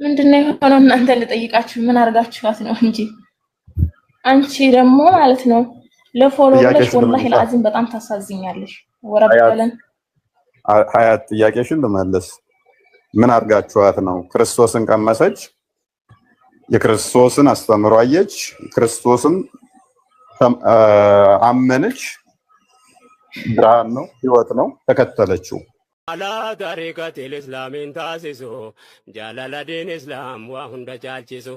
ምንድነው የሆነው? እናንተ ልጠይቃችሁ ምን አርጋችኋት ነው እንጂ አንቺ ደግሞ ማለት ነው ለፎሎ ብለሽ ወላሂ ለአዚም በጣም ታሳዝኛለሽ። ወረበለን ሀያት ጥያቄሽን ልመልስ። ምን አርጋችኋት ነው? ክርስቶስን ቀመሰች፣ የክርስቶስን አስተምሮ አየች፣ ክርስቶስን አመነች፣ ብርሃን ነው ህይወት ነው ተከተለችው። على طريقة الإسلام تاسسو جلال الدين إسلام وهند جالجسو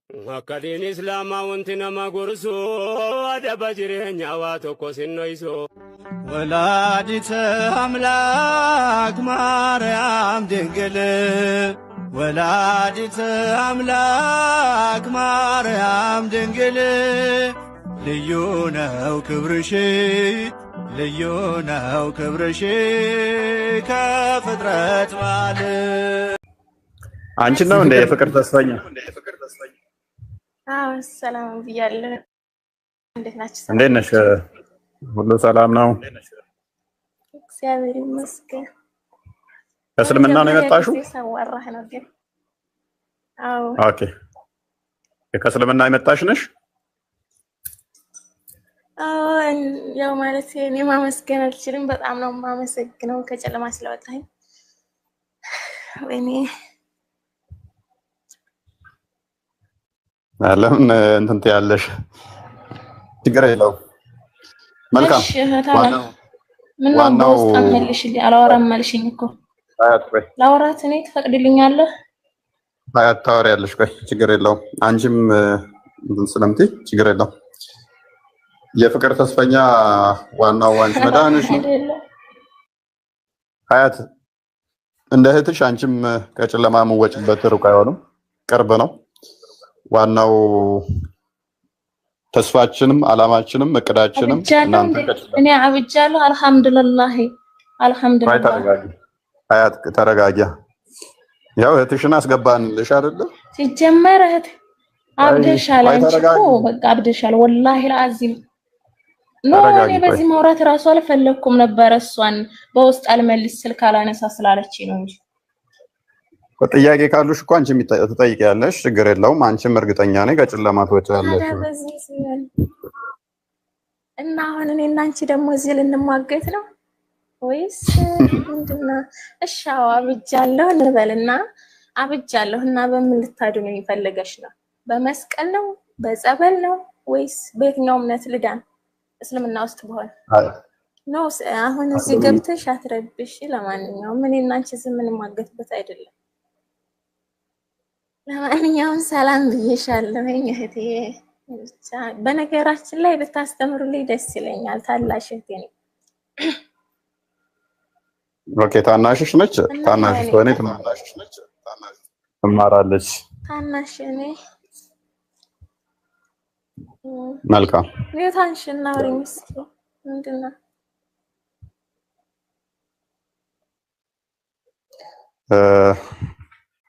وكدين إسلام وانتنا ما قرسو أدب جرين يواتو كوسين نويسو ولادت أملاك مريم دنقل ولادت أملاك مريم دنقل ليونا وكبرشي ليونا وكبرشي كفترة مالك አንቺ ነው እንደ የፍቅር ተስፋኛ? አዎ ሰላም ብያለሁ። እንዴት ናችሁ? እንዴት ነሽ? ሁሉ ሰላም ነው? እግዚአብሔር ይመስገን። ከእስልምና ነው የመጣሽው? ሰዋራህ ነው ግን። አዎ ኦኬ። ከእስልምና የመጣሽ ነሽ? ያው ማለት እኔ ማመስገን አልችልም። በጣም ነው ማመሰግነው ከጨለማ ስለወጣኝ። ወይኔ ለምን እንትን ትያለሽ? ችግር የለውም። መልካም ምን ነው ውስጥ አመልሽልኝ። አላወራም መልሽኝ እኮ ላወራት እኔ ትፈቅድልኛለህ? ሀያት ታወሪያለሽ። ቆይ ችግር የለውም። አንቺም እንትን ስለምትይ ችግር የለውም። የፍቅር ተስፈኛ ዋናው አንቺ መዳንሽ ነው። ሀያት እንደ እህትሽ አንቺም ከጨለማ የምወጭበት ሩቅ አይሆንም፣ ቅርብ ነው። ዋናው ተስፋችንም አላማችንም እቅዳችንም እናንተ እኔ አብጃለሁ። አልሐምዱሊላህ አልሐምዱሊላህ። ሀያት ተረጋጊ። ያው እህትሽን አስገባንልሽ አይደለ? ሲጀመር እህት አብደሻል። አንቺ እኮ በቃ አብደሻል። ወላሂ ለአዚም እኔ በዚህ ማውራት ራሱ አልፈለኩም ነበር። እሷን በውስጥ አልመልስ ስልክ አላነሳ ስላለች ነው እንጂ ጥያቄ ካሉሽ እኮ አንቺም ትጠይቂያለሽ። ችግር የለውም። አንቺም እርግጠኛ ነኝ ከጨለማ ትወጫለሽ። እና አሁን እኔ እና አንቺ ደግሞ እዚህ ልንሟገት ነው ወይስ ምንድነው? እሺ አብጃለሁ እንበልና አብጃለሁና በምን ልታድኑ ይፈልገሽ ነው? በመስቀል ነው? በጸበል ነው? ወይስ በየትኛው እምነት ልዳን? እስልምና ውስጥ በሆነ ነው። አሁን እዚህ ገብተሽ አትረብሽ። ለማንኛውም እኔ እና አንቺ ዝም እንማገትበት አይደለም። ለማንኛውም ሰላም ብዬሻለሁ እህቴ። ብቻ በነገራችን ላይ ብታስተምሩልኝ ደስ ይለኛል። ታላሽ እህቴ ነኝ። ኦኬ ታናሽሽ ነች? ታናሽሽ ወኔ ታናሽሽ ነች? ትማራለች። ታናሽ እኔ መልካም ኔታንሽና ወሪምስ ምንድነው?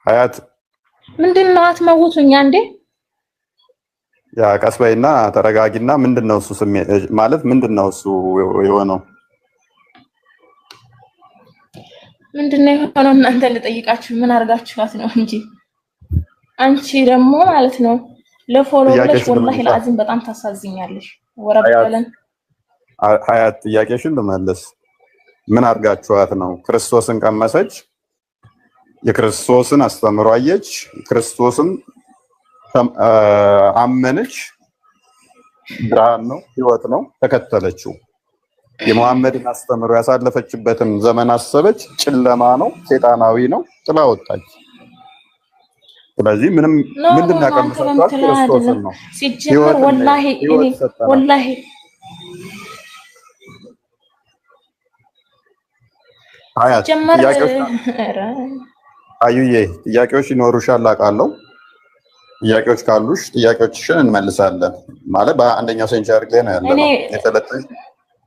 ሀያት ምንድነው? አትመውቱኛ እንዴ? ያ ቀስበይና ተረጋጊና። ምንድነው እሱ ማለት ምንድነው እሱ የሆነው? ምንድነው የሆነው? እናንተ ልጠይቃችሁ ምን አርጋችኋት ነው እንጂ አንቺ ደግሞ ማለት ነው ለፎሎ ብለሽ ወላሂ ለአዚም በጣም ታሳዝኛለሽ። ወረበለን ሀያት ጥያቄሽን ልመልስ። ምን አርጋችኋት ነው? ክርስቶስን ቀመሰች፣ የክርስቶስን አስተምሮ አየች፣ ክርስቶስን አመነች፣ ብርሃን ነው ህይወት ነው ተከተለችው። የመሐመድን አስተምሮ ያሳለፈችበትን ዘመን አሰበች፣ ጨለማ ነው ሴጣናዊ ነው፣ ጥላ ወጣች። ስለዚህ ምንድን ያቀምሳችኋት? ክርስቶስን ነው ሲጀመር ወላሂ ወላሂ አዩዬ ጥያቄዎች ይኖሩሻል አውቃለሁ። ጥያቄዎች ካሉሽ ጥያቄዎችሽን እንመልሳለን። ማለት በአንደኛው ሴንቸሪ ላይ ነው ያለነው የተለጠኝ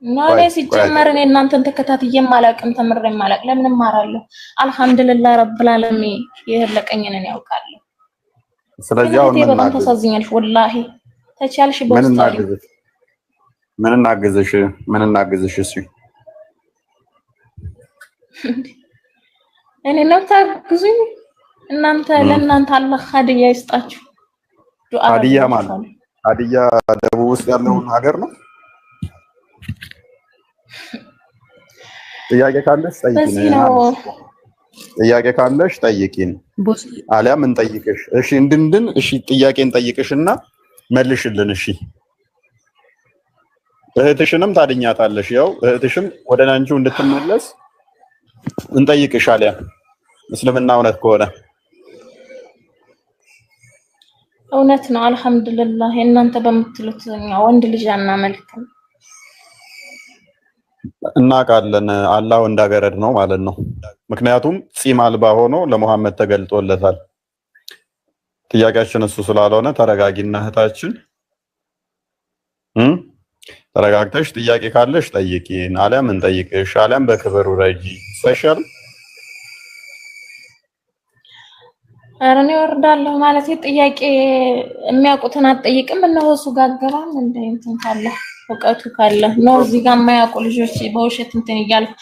ነው። ሲጀመር እኔ እናንተን ተከታትዬም አላውቅም ተምሬም አላውቅም። ለምን እማራለሁ? አልሐምዱሊላህ ረብል ዓለሚን የለቀኝን እኔ ያውቃለሁ። ስለዚህ አሁን በጣም ተሳዝኛለሽ ወላሂ። ተቻልሽ በውስጥ ምን እናግዝሽ? እሺ እኔ ነው ታግዙኝ እናንተ ለእናንተ አላህ ሀዲያ ይስጣችሁ። ዱአ ሀዲያ ማለት ሀዲያ ደቡብ ውስጥ ያለውን ሀገር ነው። ጥያቄ ካለሽ ጠይቂኝ። ጥያቄ ካለሽ ጠይቂኝ አሊያም እንጠይቅሽ። እሺ እንድንድን እሺ ጥያቄ እንጠይቅሽና መልሽልን። እሺ እህትሽንም ታድኛታለሽ። ያው እህትሽም ወደ አንቺው እንድትመለስ እንጠይቅሽ። አሊያም እስልምና እውነት ከሆነ እውነት ነው። አልሐምዱሊላህ እናንተ በምትሉት ወንድ ልጅ አናመልክም። እናውቃለን። አላህ ወንዳገረድ ነው ማለት ነው። ምክንያቱም ጺም አልባ ሆኖ ለሙሐመድ ተገልጦለታል። ጥያቄያችን እሱ ስላልሆነ ተረጋጊና እህታችን ተረጋግተሽ ጥያቄ ካለሽ ጠይቂን፣ አሊያም እንጠይቅሽ፣ አሊያም በክብር ረጂ ስፔሻል አረኔ ወርዳለሁ ማለት ጥያቄ የሚያውቁትን አትጠይቅም። እነሆ እሱ ጋገራም እንደ እንትን ካለ እውቀቱ ካለ ነው። እዚህ ጋር የማያውቁ ልጆች በውሸት እንትን እያልኩ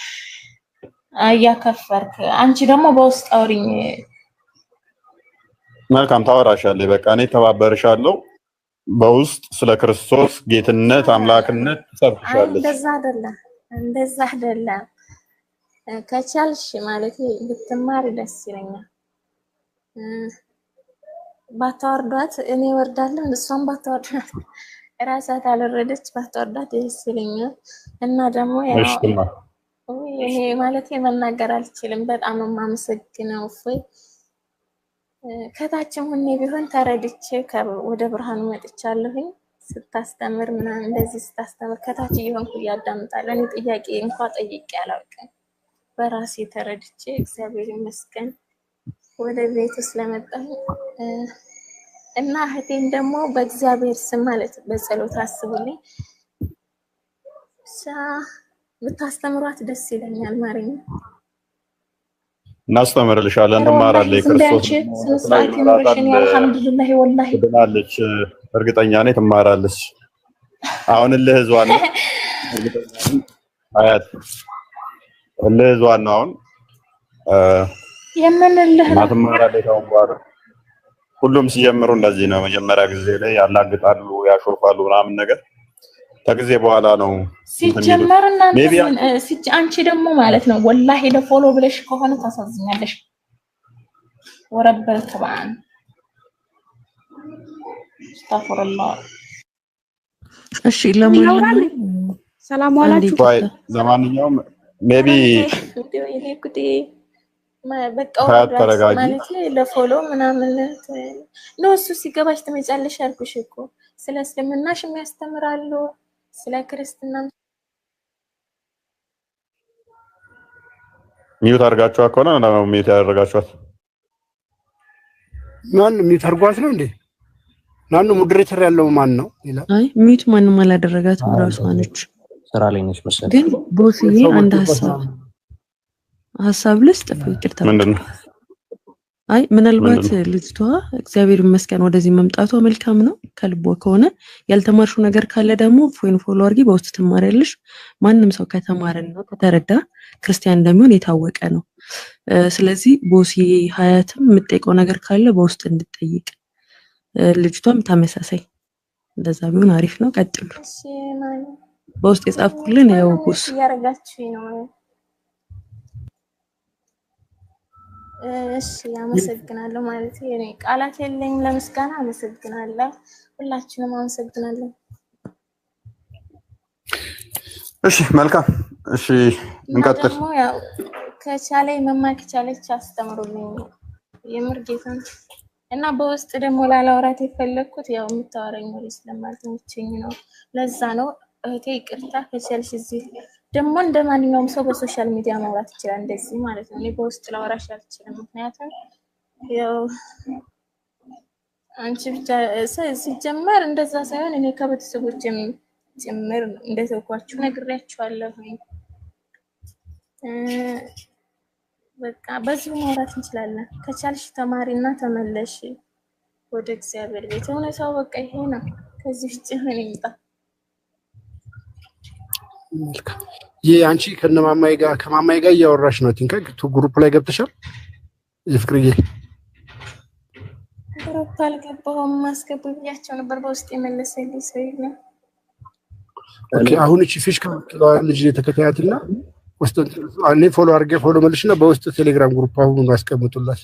እያከፈርክ አንቺ ደግሞ በውስጥ አውሪኝ። መልካም ታወራሻለህ። በቃ እኔ ተባበርሻለሁ። በውስጥ ስለ ክርስቶስ ጌትነት አምላክነት ትሰብክሻለሽ። እንደዛ አይደለም። ከቻልሽ ማለት ብትማር ደስ ይለኛል። ባታወርዷት እኔ ወርዳለሁ፣ እሷም ባታወርዷት ራሳት አልወረደች ባታወርዷት ደስ ይለኛል። እና ደግሞ ያው እኔ ማለት መናገር አልችልም። በጣም የማመሰግነው እፎይ ከታችም ሆኜ ቢሆን ተረድቼ ወደ ብርሃኑ መጥቻለሁኝ። ስታስተምር ምናምን እንደዚህ ስታስተምር ከታች እየሆንኩ እያዳምጣለሁ። እኔ ጥያቄ እንኳን ጠይቄ አላውቅም። በራሴ ተረድቼ እግዚአብሔር ይመስገን ወደ ቤቱ ስለመጣሁ እና እህቴን ደግሞ በእግዚአብሔር ስም ማለት በጸሎት አስቡልኝ። ብታስተምሯት ደስ ይለኛል። ማርያም እናስተምርልሻለን፣ ትማራለች። ክርስቶስ አልሐምዱሊላህ ወላሂ ትድናለች። እርግጠኛ ነኝ ትማራለች። አሁን ለህዝዋን ነው አያት ለህዝዋን ነው አሁን የምንልህ ነው ትማራለች። አሁን በኋላ ሁሉም ሲጀምሩ እንደዚህ ነው። መጀመሪያ ጊዜ ላይ ያላግጣሉ፣ ያሾርፋሉ ምናምን ነገር ከጊዜ በኋላ ነው ሲጀመር። እናንተ አንቺ ደግሞ ማለት ነው ወላሂ ለፎሎ ብለሽ ከሆነ ታሳዝኛለሽ። ወረበል ተባን አስተግፍሩላህ። እሺ ለማንኛውም ሰላም ዋላችሁ። ለማንኛውም ሜቢ በቃ ማለት ለፎሎ ምናምን ነው። እሱ ሲገባሽ ትመጫለሽ አልኩሽ እኮ። ስለ እስልምናሽ የሚያስተምራሉ፣ ስለ ክርስትና ሚዩት አድርጋችኋት ከሆነ ነው ሚዩት ያደረጋችኋት። ማን ሚዩት አድርጓት ነው እንዴ? ማን ነው ሞዴሬተር ያለው ማን ነው? አይ ሚዩት ማንንም አላደረጋትም፣ ራሷ ነች። ስራ ላይ ነች መሰለኝ። ግን ቦስዬ አንድ ሀሳብ ልስጥ። ይቅርታ ምንድነው? አይ ምናልባት ልጅቷ እግዚአብሔር ይመስገን ወደዚህ መምጣቷ መልካም ነው ከልቧ ከሆነ። ያልተማርሽው ነገር ካለ ደግሞ ፎሎ አድርጊ፣ በውስጥ ትማሪያለሽ። ማንም ሰው ከተማረና ከተረዳ ክርስቲያን እንደሚሆን የታወቀ ነው። ስለዚህ ቦስዬ ሀያትም የምትጠይቀው ነገር ካለ በውስጥ እንድትጠይቅ፣ ልጅቷም ተመሳሳይ እንደዛ ቢሆን አሪፍ ነው። ቀጥሉ። በውስጥ የጻፍኩልን ያው ቦስ ያረጋችሁኝ ነው። እሺ አመሰግናለሁ። ማለት እኔ ቃላት የለኝም ለምስጋና። አመሰግናለሁ፣ ሁላችንም አመሰግናለሁ። እሺ መልካም። እሺ እንቀጥል። ያው ከቻለኝ መማር ከቻለች አስተምሩልኝ የምር ጌታን። እና በውስጥ ደግሞ ላላወራት የፈለኩት ያው የምታወራኝ ወሬ ስለማልተመቸኝ ነው። ለዛ ነው እህቴ ይቅርታ። ከቻልሽ እዚህ ደግሞ እንደማንኛውም ሰው በሶሻል ሚዲያ ማውራት ይችላል፣ እንደዚህ ማለት ነው። እኔ በውስጥ ላወራሽ አልችልም። ምክንያቱም ያው አንቺ ብቻ ሲጀመር እንደዛ ሳይሆን እኔ ከቤተሰቦቼም ጭምር እንደተኳችሁ ነግሬያችኋለሁ። በቃ በዚህ ማውራት እንችላለን። ከቻልሽ ተማሪና ተመለሽ ወደ እግዚአብሔር ቤት። እውነታው በቃ ይሄ ነው። ከዚህ ውጭ ምን ይምጣ? አንቺ ከማማይ ጋር እያወራሽ ነው። ቲንክ ግሩፕ ላይ ገብተሻል ፍቅርዬ? ግሩፕ አልገባሁም። ማስገቡ ብያቸው ነበር በውስጥ የመለሰልኝ ሰው የለም። ኦኬ አሁን እቺ ፊሽ ልጅ ተከታያትና ውስጥ አንዴ ፎሎ አድርጌ ፎሎ መልሽና በውስጥ ቴሌግራም ግሩፕ አሁን አስቀምጡላት።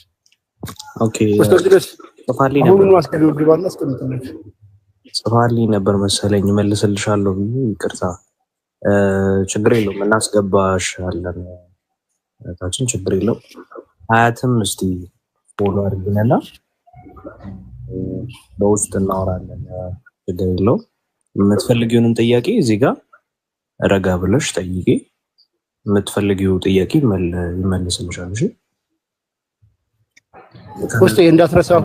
ኦኬ ውስጥ ድረስ ጽፋልኝ አሁን ነበር አስቀምጡ ግባና አስቀምጡላት። ጽፋልኝ ነበር መሰለኝ መልስልሻለሁ ብዬ ይቅርታ። ችግር የለውም እናስገባሻለን ታችን ችግር የለውም። አያትም እስቲ ፎሎ አድርግነና በውስጥ እናወራለን ችግር የለውም። የምትፈልጊውን ጥያቄ እዚህ ጋር ረጋ ብለሽ ጠይቂ። የምትፈልጊው ጥያቄ ይመልስልሻል። እሺ ውስጥ እንዳትረሳሁ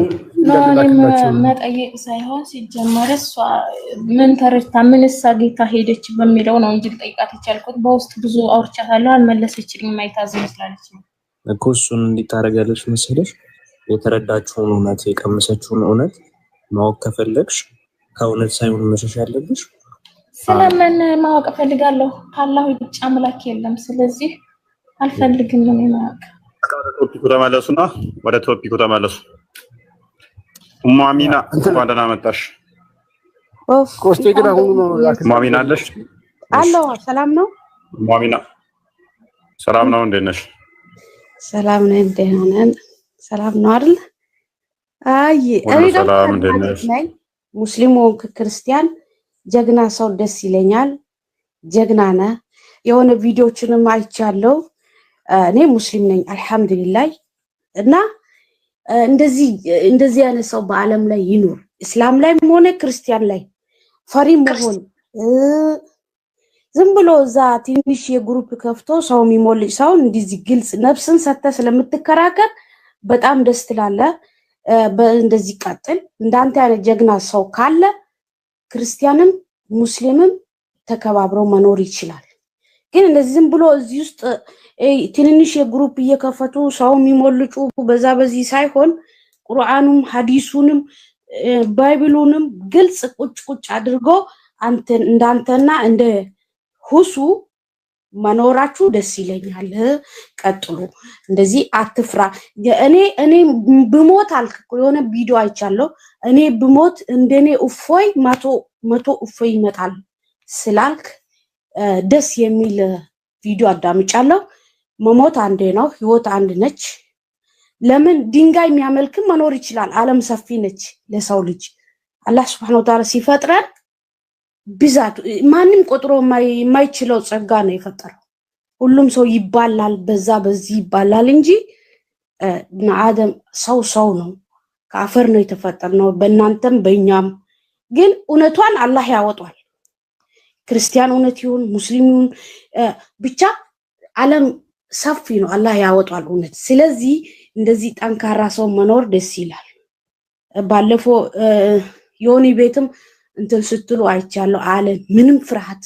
መጠየቅ ሳይሆን ሲጀመር እሷ ምን ተረድታ ምን ሳጌታ ሄደች በሚለው ነው እንጂ ጠይቃት ይቻልኩት። በውስጥ ብዙ አውርቻታለሁ አልመለሰችልኝም። ማይታዝ መስላለች እኮ እሱን እንዲታረጋለች መሰለሽ። የተረዳችውን እውነት የቀመሰችውን እውነት ማወቅ ከፈለግሽ ከእውነት ሳይሆን መሸሽ ያለብሽ ስለምን ማወቅ ፈልጋለሁ። ካላሁ ውጭ አምላክ የለም። ስለዚህ አልፈልግም ነው ማወቅ። ቶፒኩ ተመለሱና ወደ ቶፒኩ ተመለሱ። ማሚና እንኳን ደህና መጣሽ። ኮስቴ ግን አሁን ነው ማሚና አለሽ? አለው ሰላም ነው ማሚና ሰላም ነው እንዴት ነሽ? ሰላም ነኝ ደህና ነኝ። ሰላም ነው አይደል? አይ እኔ ደግሞ ሙስሊም ወንክ ክርስቲያን ጀግና ሰው ደስ ይለኛል። ጀግና ነህ። የሆነ ቪዲዮዎችንም አይቻለሁ። እኔ ሙስሊም ነኝ አልহামዱሊላህ። እና እንደዚህ አይነት ሰው በአለም ላይ ይኖር። እስላም ላይ ሆነ ክርስቲያን ላይ ፈሪ መሆን ዝም ብሎ እዛ ትንሽ የግሩፕ ከፍቶ ሰው የሚሞልጭ ሰው እንደዚህ ግልጽ ነፍስን ሰተ ስለምትከራከር በጣም ደስ ትላለህ። እንደዚህ ቀጥል። እንዳንተ አይነት ጀግና ሰው ካለ ክርስቲያንም ሙስሊምም ተከባብረው መኖር ይችላል። ግን እንደዚህ ዝም ብሎ እዚህ ውስጥ ትንንሽ የግሩፕ እየከፈቱ ሰው የሚሞልጩ በዚህ ሳይሆን ቁርአኑም ሐዲሱንም ባይብሉንም ግልጽ ቁጭ አድርጎ እንዳንተና እንደ ሁሱ መኖራችሁ ደስ ይለኛል። ቀጥሉ። እንደዚህ አትፍራ። እኔ ብሞት አልክ የሆነ ቪዲዮ አይቻለሁ። እኔ ብሞት እንደኔ እፎይ መቶ እፎይ ይመጣል ስላልክ ደስ የሚል ቪዲዮ አዳምጫለሁ። መሞት አንዴ ነው፣ ህይወት አንድ ነች። ለምን ድንጋይ የሚያመልክም መኖር ይችላል። ዓለም ሰፊ ነች ለሰው ልጅ። አላህ Subhanahu Wa Ta'ala ሲፈጥረን ብዛት ማንም ቆጥሮ የማይችለው ጸጋ ነው የፈጠረው። ሁሉም ሰው ይባላል በዚህ ይባላል እንጂ አደም ሰው ነው። ከአፈር ነው የተፈጠረው በእናንተም በእኛም። ግን እውነቷን አላህ ያወጣል። ክርስቲያን እውነት ይሁን ሙስሊም ይሁን ብቻ ዓለም ሰፊ ነው፣ አላህ ያወጣል እውነት። ስለዚህ እንደዚህ ጠንካራ ሰው መኖር ደስ ይላል። ባለፈው ዮኒ ቤትም እንትን ስትሉ አይቻለሁ። አለ ምንም ፍርሃት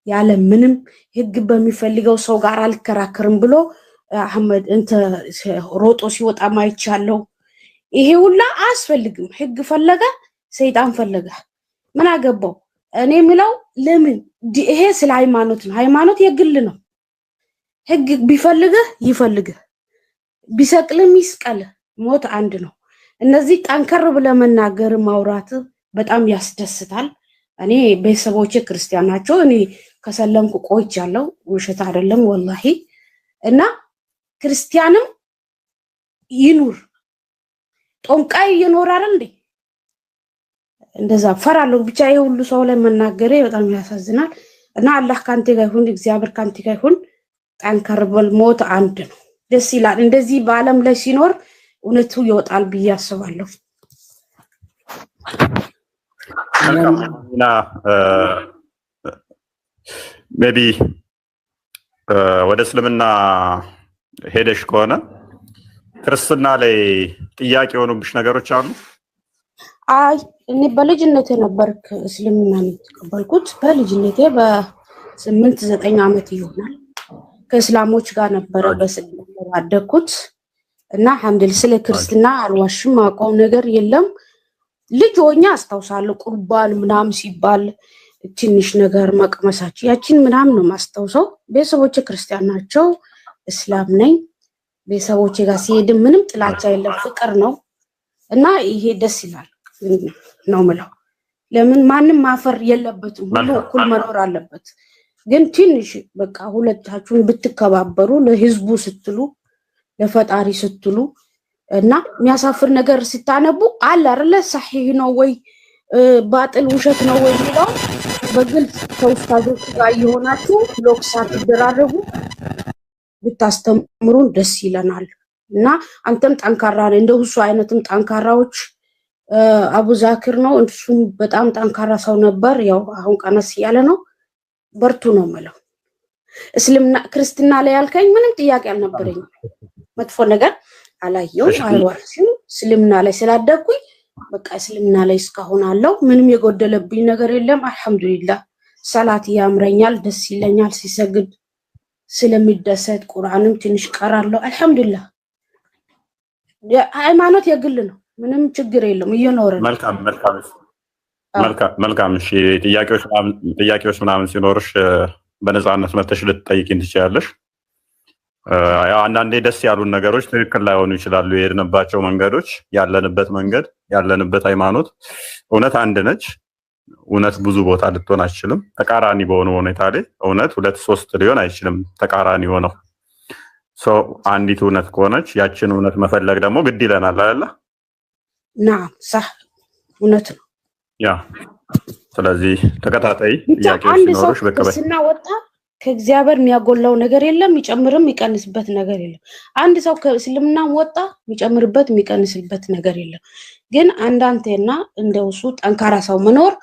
ያለ ምንም ህግ በሚፈልገው ሰው ጋር አልከራከርም ብሎ አህመድ ሮጦ ሲወጣ ማይቻለው። ይሄ ሁላ አስፈልግም። ህግ ፈለገ ሰይጣን ፈለገ ምን አገባው? እኔ ምለው ለምን ይሄ ስለ ሃይማኖት ነው። ሃይማኖት የግል ነው። ህግ ቢፈልግህ ይፈልግህ፣ ቢሰቅልም ይስቀል፣ ሞት አንድ ነው። እነዚህ ጠንከር ብለ መናገር ማውራት በጣም ያስደስታል። እኔ ቤተሰቦቼ ክርስቲያን ናቸው። እኔ ከሰለምኩ ቆይቻለሁ፣ ውሸት አይደለም ወላሂ። እና ክርስቲያንም ይኑር ጦንቃይ ይኖራል እንዴ? እንደዛ ፈራለሁ። ብቻ ይሄ ሁሉ ሰው ላይ መናገሬ በጣም ያሳዝናል። እና አላህ ካንተ ጋር ይሁን፣ እግዚአብሔር ካንተ ጋር ይሁን። ጠንከር በል፣ ሞት አንድ ነው። ደስ ይላል። እንደዚህ በአለም ላይ ሲኖር እውነቱ ይወጣል ብዬ አስባለሁ። እና ሜቢ ወደ እስልምና ሄደሽ ከሆነ ክርስትና ላይ ጥያቄ የሆኑብሽ ነገሮች አሉ? አይ እኔ በልጅነቴ ነበርክ እስልምና የተቀበልኩት። በልጅነቴ በ8-9 ዓመት ይሆናል። ከእስላሞች ጋር ነበረ በስልምና ያደግኩት እና አልሐምዱሊላህ ስለ ክርስትና አልዋሽም፣ አውቀው ነገር የለም። ልጅ ሆኜ አስታውሳለሁ ቁርባን ምናምን ሲባል ትንሽ ነገር መቅመሳችን ያችን ምናምን ነው ማስታውሰው። ቤተሰቦቼ ክርስቲያን ናቸው፣ እስላም ነኝ። ቤተሰቦቼ ጋር ሲሄድ ምንም ጥላቻ የለም፣ ፍቅር ነው። እና ይሄ ደስ ይላል ነው ምለው። ለምን ማንም ማፈር የለበትም፣ ሁሉ እኩል መኖር አለበት። ግን ትንሽ በቃ ሁለታችሁን ብትከባበሩ ለህዝቡ ስትሉ ለፈጣሪ ስትሉ እና የሚያሳፍር ነገር ሲታነቡ አለ አይደለ صحيح ነው ወይ ባጥል ውሸት ነው ወይ ነው በግልጽ ከኡስታዞች ጋር ይሆናችሁ ብሎክ ሳትደራረቡ ብታስተምሩን ደስ ይለናል። እና አንተም ጠንካራ ነህ፣ እንደው እሱ አይነትም ጠንካራዎች አቡ ዛኪር ነው እሱም በጣም ጠንካራ ሰው ነበር። ያው አሁን ቀነስ ያለ ነው። በርቱ ነው ማለት እስልምና ክርስትና ላይ ያልከኝ ምንም ጥያቄ አልነበረኝ። መጥፎ ነገር አላየው አይዋርሲም። እስልምና ላይ ስላደግኩኝ በቃ እስልምና ላይ እስካሁን አለው ምንም የጎደለብኝ ነገር የለም። አልহামዱሊላህ ሰላት ያምረኛል፣ ደስ ይለኛል ሲሰግድ ስለሚደሰት ቁርአንም ትንሽ ቀራለሁ። አልহামዱሊላህ ሃይማኖት የግል ነው፣ ምንም ችግር የለም እየኖረ ነው። መልካም እሺ ጥያቄዎች ምናምን ሲኖርሽ በነፃነት መተሽ ልትጠይቂኝ ትችያለሽ። ያው አንዳንዴ ደስ ያሉን ነገሮች ትክክል ላይሆኑ ይችላሉ። የሄድንባቸው መንገዶች ያለንበት መንገድ ያለንበት ሃይማኖት እውነት አንድ ነች። እውነት ብዙ ቦታ ልትሆን አይችልም። ተቃራኒ በሆነ ሁኔታ ላይ እውነት 2-3 ሊሆን አይችልም። ተቃራኒ ሆነው አንዲት እውነት ከሆነች ያችን እውነት መፈለግ ደግሞ ግድ ይለናል አይደል? نعم صح እውነት ነው። ያ ስለዚህ ተከታታይ ጥያቄዎች ሲኖርሽ በቀበል ስናወጣ ከእግዚአብሔር የሚያጎላው ነገር የለም፣ የሚጨምርም የሚቀንስበት ነገር የለም። አንድ ሰው ከእስልምና ወጣ የሚጨምርበት የሚቀንስበት ነገር የለም። ግን አንዳንቴና እንደውሱ ጠንካራ ሰው መኖር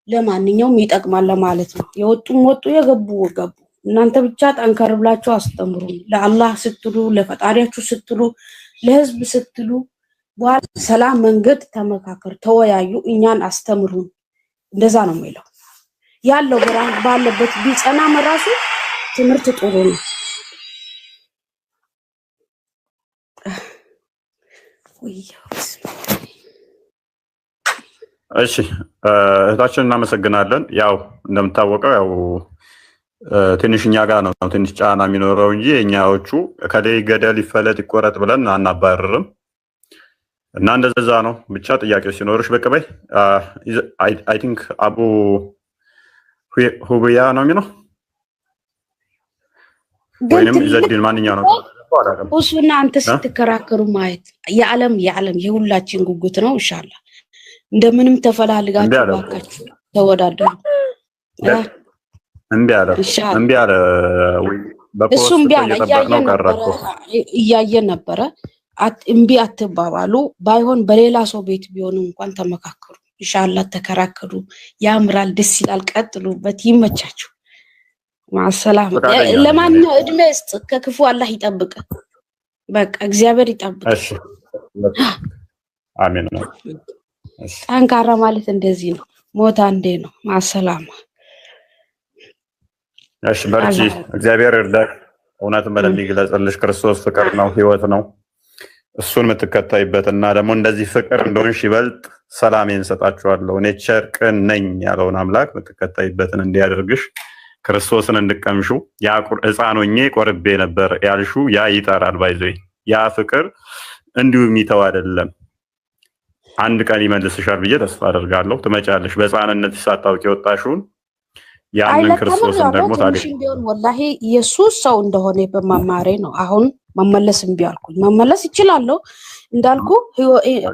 ለማንኛውም ይጠቅማል ለማለት ነው። የወጡም ወጡ የገቡ ገቡ። እናንተ ብቻ ጠንካራ ብላችሁ አስተምሩ። ለአላህ ስትሉ ለፈጣሪያችሁ ስትሉ ለህዝብ ስትሉ ሰላም መንገድ ተመካከሩ፣ ተወያዩ፣ እኛን አስተምሩ። እንደዛ ነው የሚለው ያለው ባለበት ቢጸና መራሱ ትምህርት ጥሩ ነው። እሺ እህታችን እናመሰግናለን። ያው እንደምታወቀው ያው ትንሽኛ ጋር ነው ትንሽ ጫና የሚኖረው እንጂ የኛዎቹ ከላይ ገደል ይፈለጥ ይቆረጥ ብለን አናባረርም። እና እንደዛ ነው። ብቻ ጥያቄው ሲኖርሽ በቀበይ አይ ቲንክ አቡ ሁቢያ ነው የሚለው ወይንም ዘዲን ማንኛው ነው እሱና አንተ ስትከራከሩ ማየት የዓለም የሁላችን ጉጉት ነው። ኢንሻአላህ እንደምንም ተፈላልጋችሁ ባካችሁ ተወዳደሩ። እምቢ አለ ወይ እሱም ቢያለ እያየን ነበረ። እምቢ አትባባሉ። ባይሆን በሌላ ሰው ቤት ቢሆን እንኳን ተመካከሩ። ኢንሻአላህ ተከራከሩ። ያምራል፣ ደስ ይላል። ቀጥሉበት፣ ይመቻችሁ። ማሰላም ለማን እድሜ እስጥ ከክፉ አላህ ይጠብቅ። በቃ እግዚአብሔር ይጠብቅ። እሺ አሜን ነው። ጠንካራ ማለት እንደዚህ ነው። ሞት አንዴ ነው። ማሰላም እሺ በርቺ። እግዚአብሔር ይርዳሽ። እውነትን በደንብ ይግለጽልሽ። ክርስቶስ ፍቅር ነው፣ ህይወት ነው። እሱን የምትከታይበትና ደግሞ እንደዚህ ፍቅር እንደሆንሽ ይበልጥ ሰላሜን ሰጣችኋለሁ እኔ ቸር ቅን ነኝ ያለውን አምላክ የምትከታይበትን እንዲያደርግሽ ክርስቶስን እንድቀምሹ ያ ሕፃን ሆኜ ቆርቤ ነበር ያልሹ ያ ይጠራል። ባይዘይ ያ ፍቅር እንዲሁ የሚተው አይደለም። አንድ ቀን ይመልስሻል ብዬ ተስፋ አደርጋለሁ። ትመጫለሽ። በሕፃንነት ሳታውቂ የወጣሽውን ያንን ክርስቶስን ደግሞ ታገኝ። ወላሂ ኢየሱስ ሰው እንደሆነ በመማሬ ነው አሁን መመለስ እምቢ አልኩኝ። መመለስ ይችላልው እንዳልኩ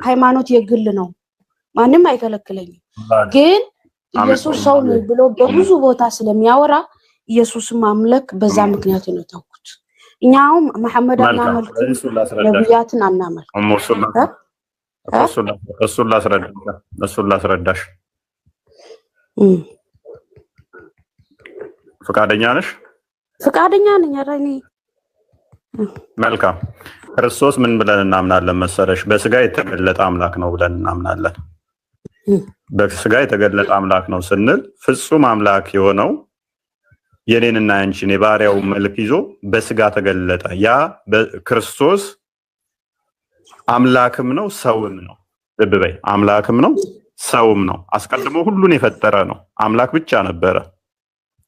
ሃይማኖት የግል ነው፣ ማንም አይከለክለኝም። ግን ኢየሱስ ሰው ነው ብሎ በብዙ ቦታ ስለሚያወራ ኢየሱስ ማምለክ በዛ ምክንያት ነው ተውኩት። እኛው መሐመድ አናመልክ ነብያትን አናመልክ። እሱን ላስረዳሽ። ፈቃደኛ ነሽ? ፈቃደኛ ነኝ። አረኒ መልካም። ክርስቶስ ምን ብለን እናምናለን መሰለሽ? በስጋ የተገለጠ አምላክ ነው ብለን እናምናለን። በስጋ የተገለጠ አምላክ ነው ስንል ፍጹም አምላክ የሆነው የኔንና ያንቺን የባሪያው መልክ ይዞ በስጋ ተገለጠ። ያ ክርስቶስ አምላክም ነው ሰውም ነው። ልብ በይ፣ አምላክም ነው ሰውም ነው። አስቀድሞ ሁሉን የፈጠረ ነው። አምላክ ብቻ ነበረ።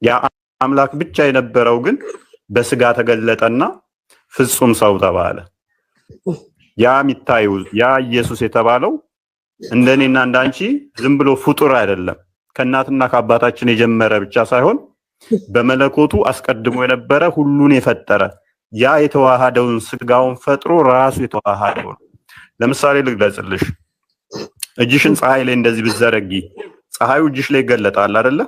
ያ አምላክ ብቻ የነበረው ግን በስጋ ተገለጠና ፍጹም ሰው ተባለ። ያ የሚታዩ ያ ኢየሱስ የተባለው እንደኔና እንዳንቺ ዝም ብሎ ፍጡር አይደለም። ከእናትና ከአባታችን የጀመረ ብቻ ሳይሆን በመለኮቱ አስቀድሞ የነበረ ሁሉን የፈጠረ ያ የተዋሃደውን ስጋውን ፈጥሮ ራሱ የተዋሃደው ነው። ለምሳሌ ልግለጽልሽ። እጅሽን ፀሐይ ላይ እንደዚህ ብትዘረጊ ፀሐዩ እጅሽ ላይ ይገለጣል አይደለ?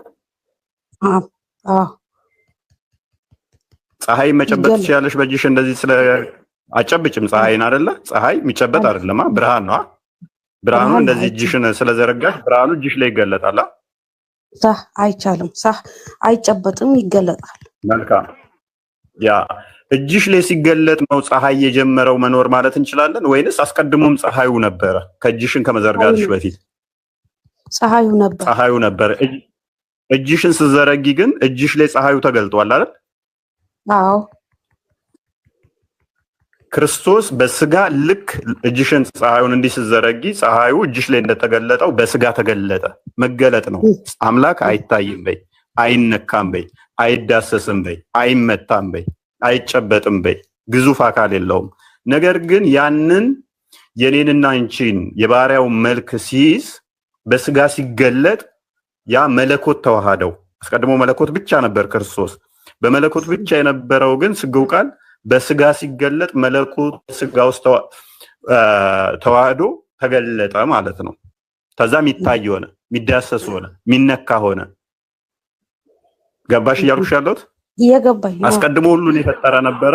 ፀሐይ መጨበጥ ትችያለሽ በእጅሽ እንደዚህ ስለ አጨብጭም ፀሐይን አይደለ? ፀሐይ የሚጨበጥ አይደለም፣ ብርሃን ነው። ብርሃኑ እንደዚህ እጅሽን ስለዘረጋሽ ብርሃኑ እጅሽ ላይ ይገለጣል። ሳህ አይቻልም፣ ሳህ አይጨበጥም፣ ይገለጣል። መልካም። ያ እጅሽ ላይ ሲገለጥ ነው ፀሐይ የጀመረው መኖር ማለት እንችላለን ወይንስ አስቀድሞም ፀሐዩ ነበረ? ከእጅሽን ከመዘርጋትሽ በፊት ፀሐዩ ነበር። እጅሽን ስትዘረጊ ግን እጅሽ ላይ ፀሐዩ ተገልጧል አይደል? አዎ። ክርስቶስ በስጋ ልክ እጅሽን ፀሐዩን እንዲህ ስትዘረጊ ፀሐዩ እጅሽ ላይ እንደተገለጠው በስጋ ተገለጠ። መገለጥ ነው። አምላክ አይታይም በይ፣ አይነካም በይ፣ አይዳሰስም በይ፣ አይመታም በይ፣ አይጨበጥም በይ፣ ግዙፍ አካል የለውም። ነገር ግን ያንን የኔንና አንቺን የባሪያው መልክ ሲይዝ በስጋ ሲገለጥ ያ መለኮት ተዋሃደው። አስቀድሞ መለኮት ብቻ ነበር ክርስቶስ። በመለኮት ብቻ የነበረው ግን ስጋው ቃል በስጋ ሲገለጥ መለኮት ስጋ ውስጥ ተዋህዶ ተገለጠ ማለት ነው። ከዛም ይታይ ሆነ፣ የሚዳሰስ ሆነ፣ የሚነካ ሆነ። ገባሽ እያልኩሽ ያለሁት? እየገባኝ ነው። አስቀድሞ ሁሉን የፈጠረ ነበረ።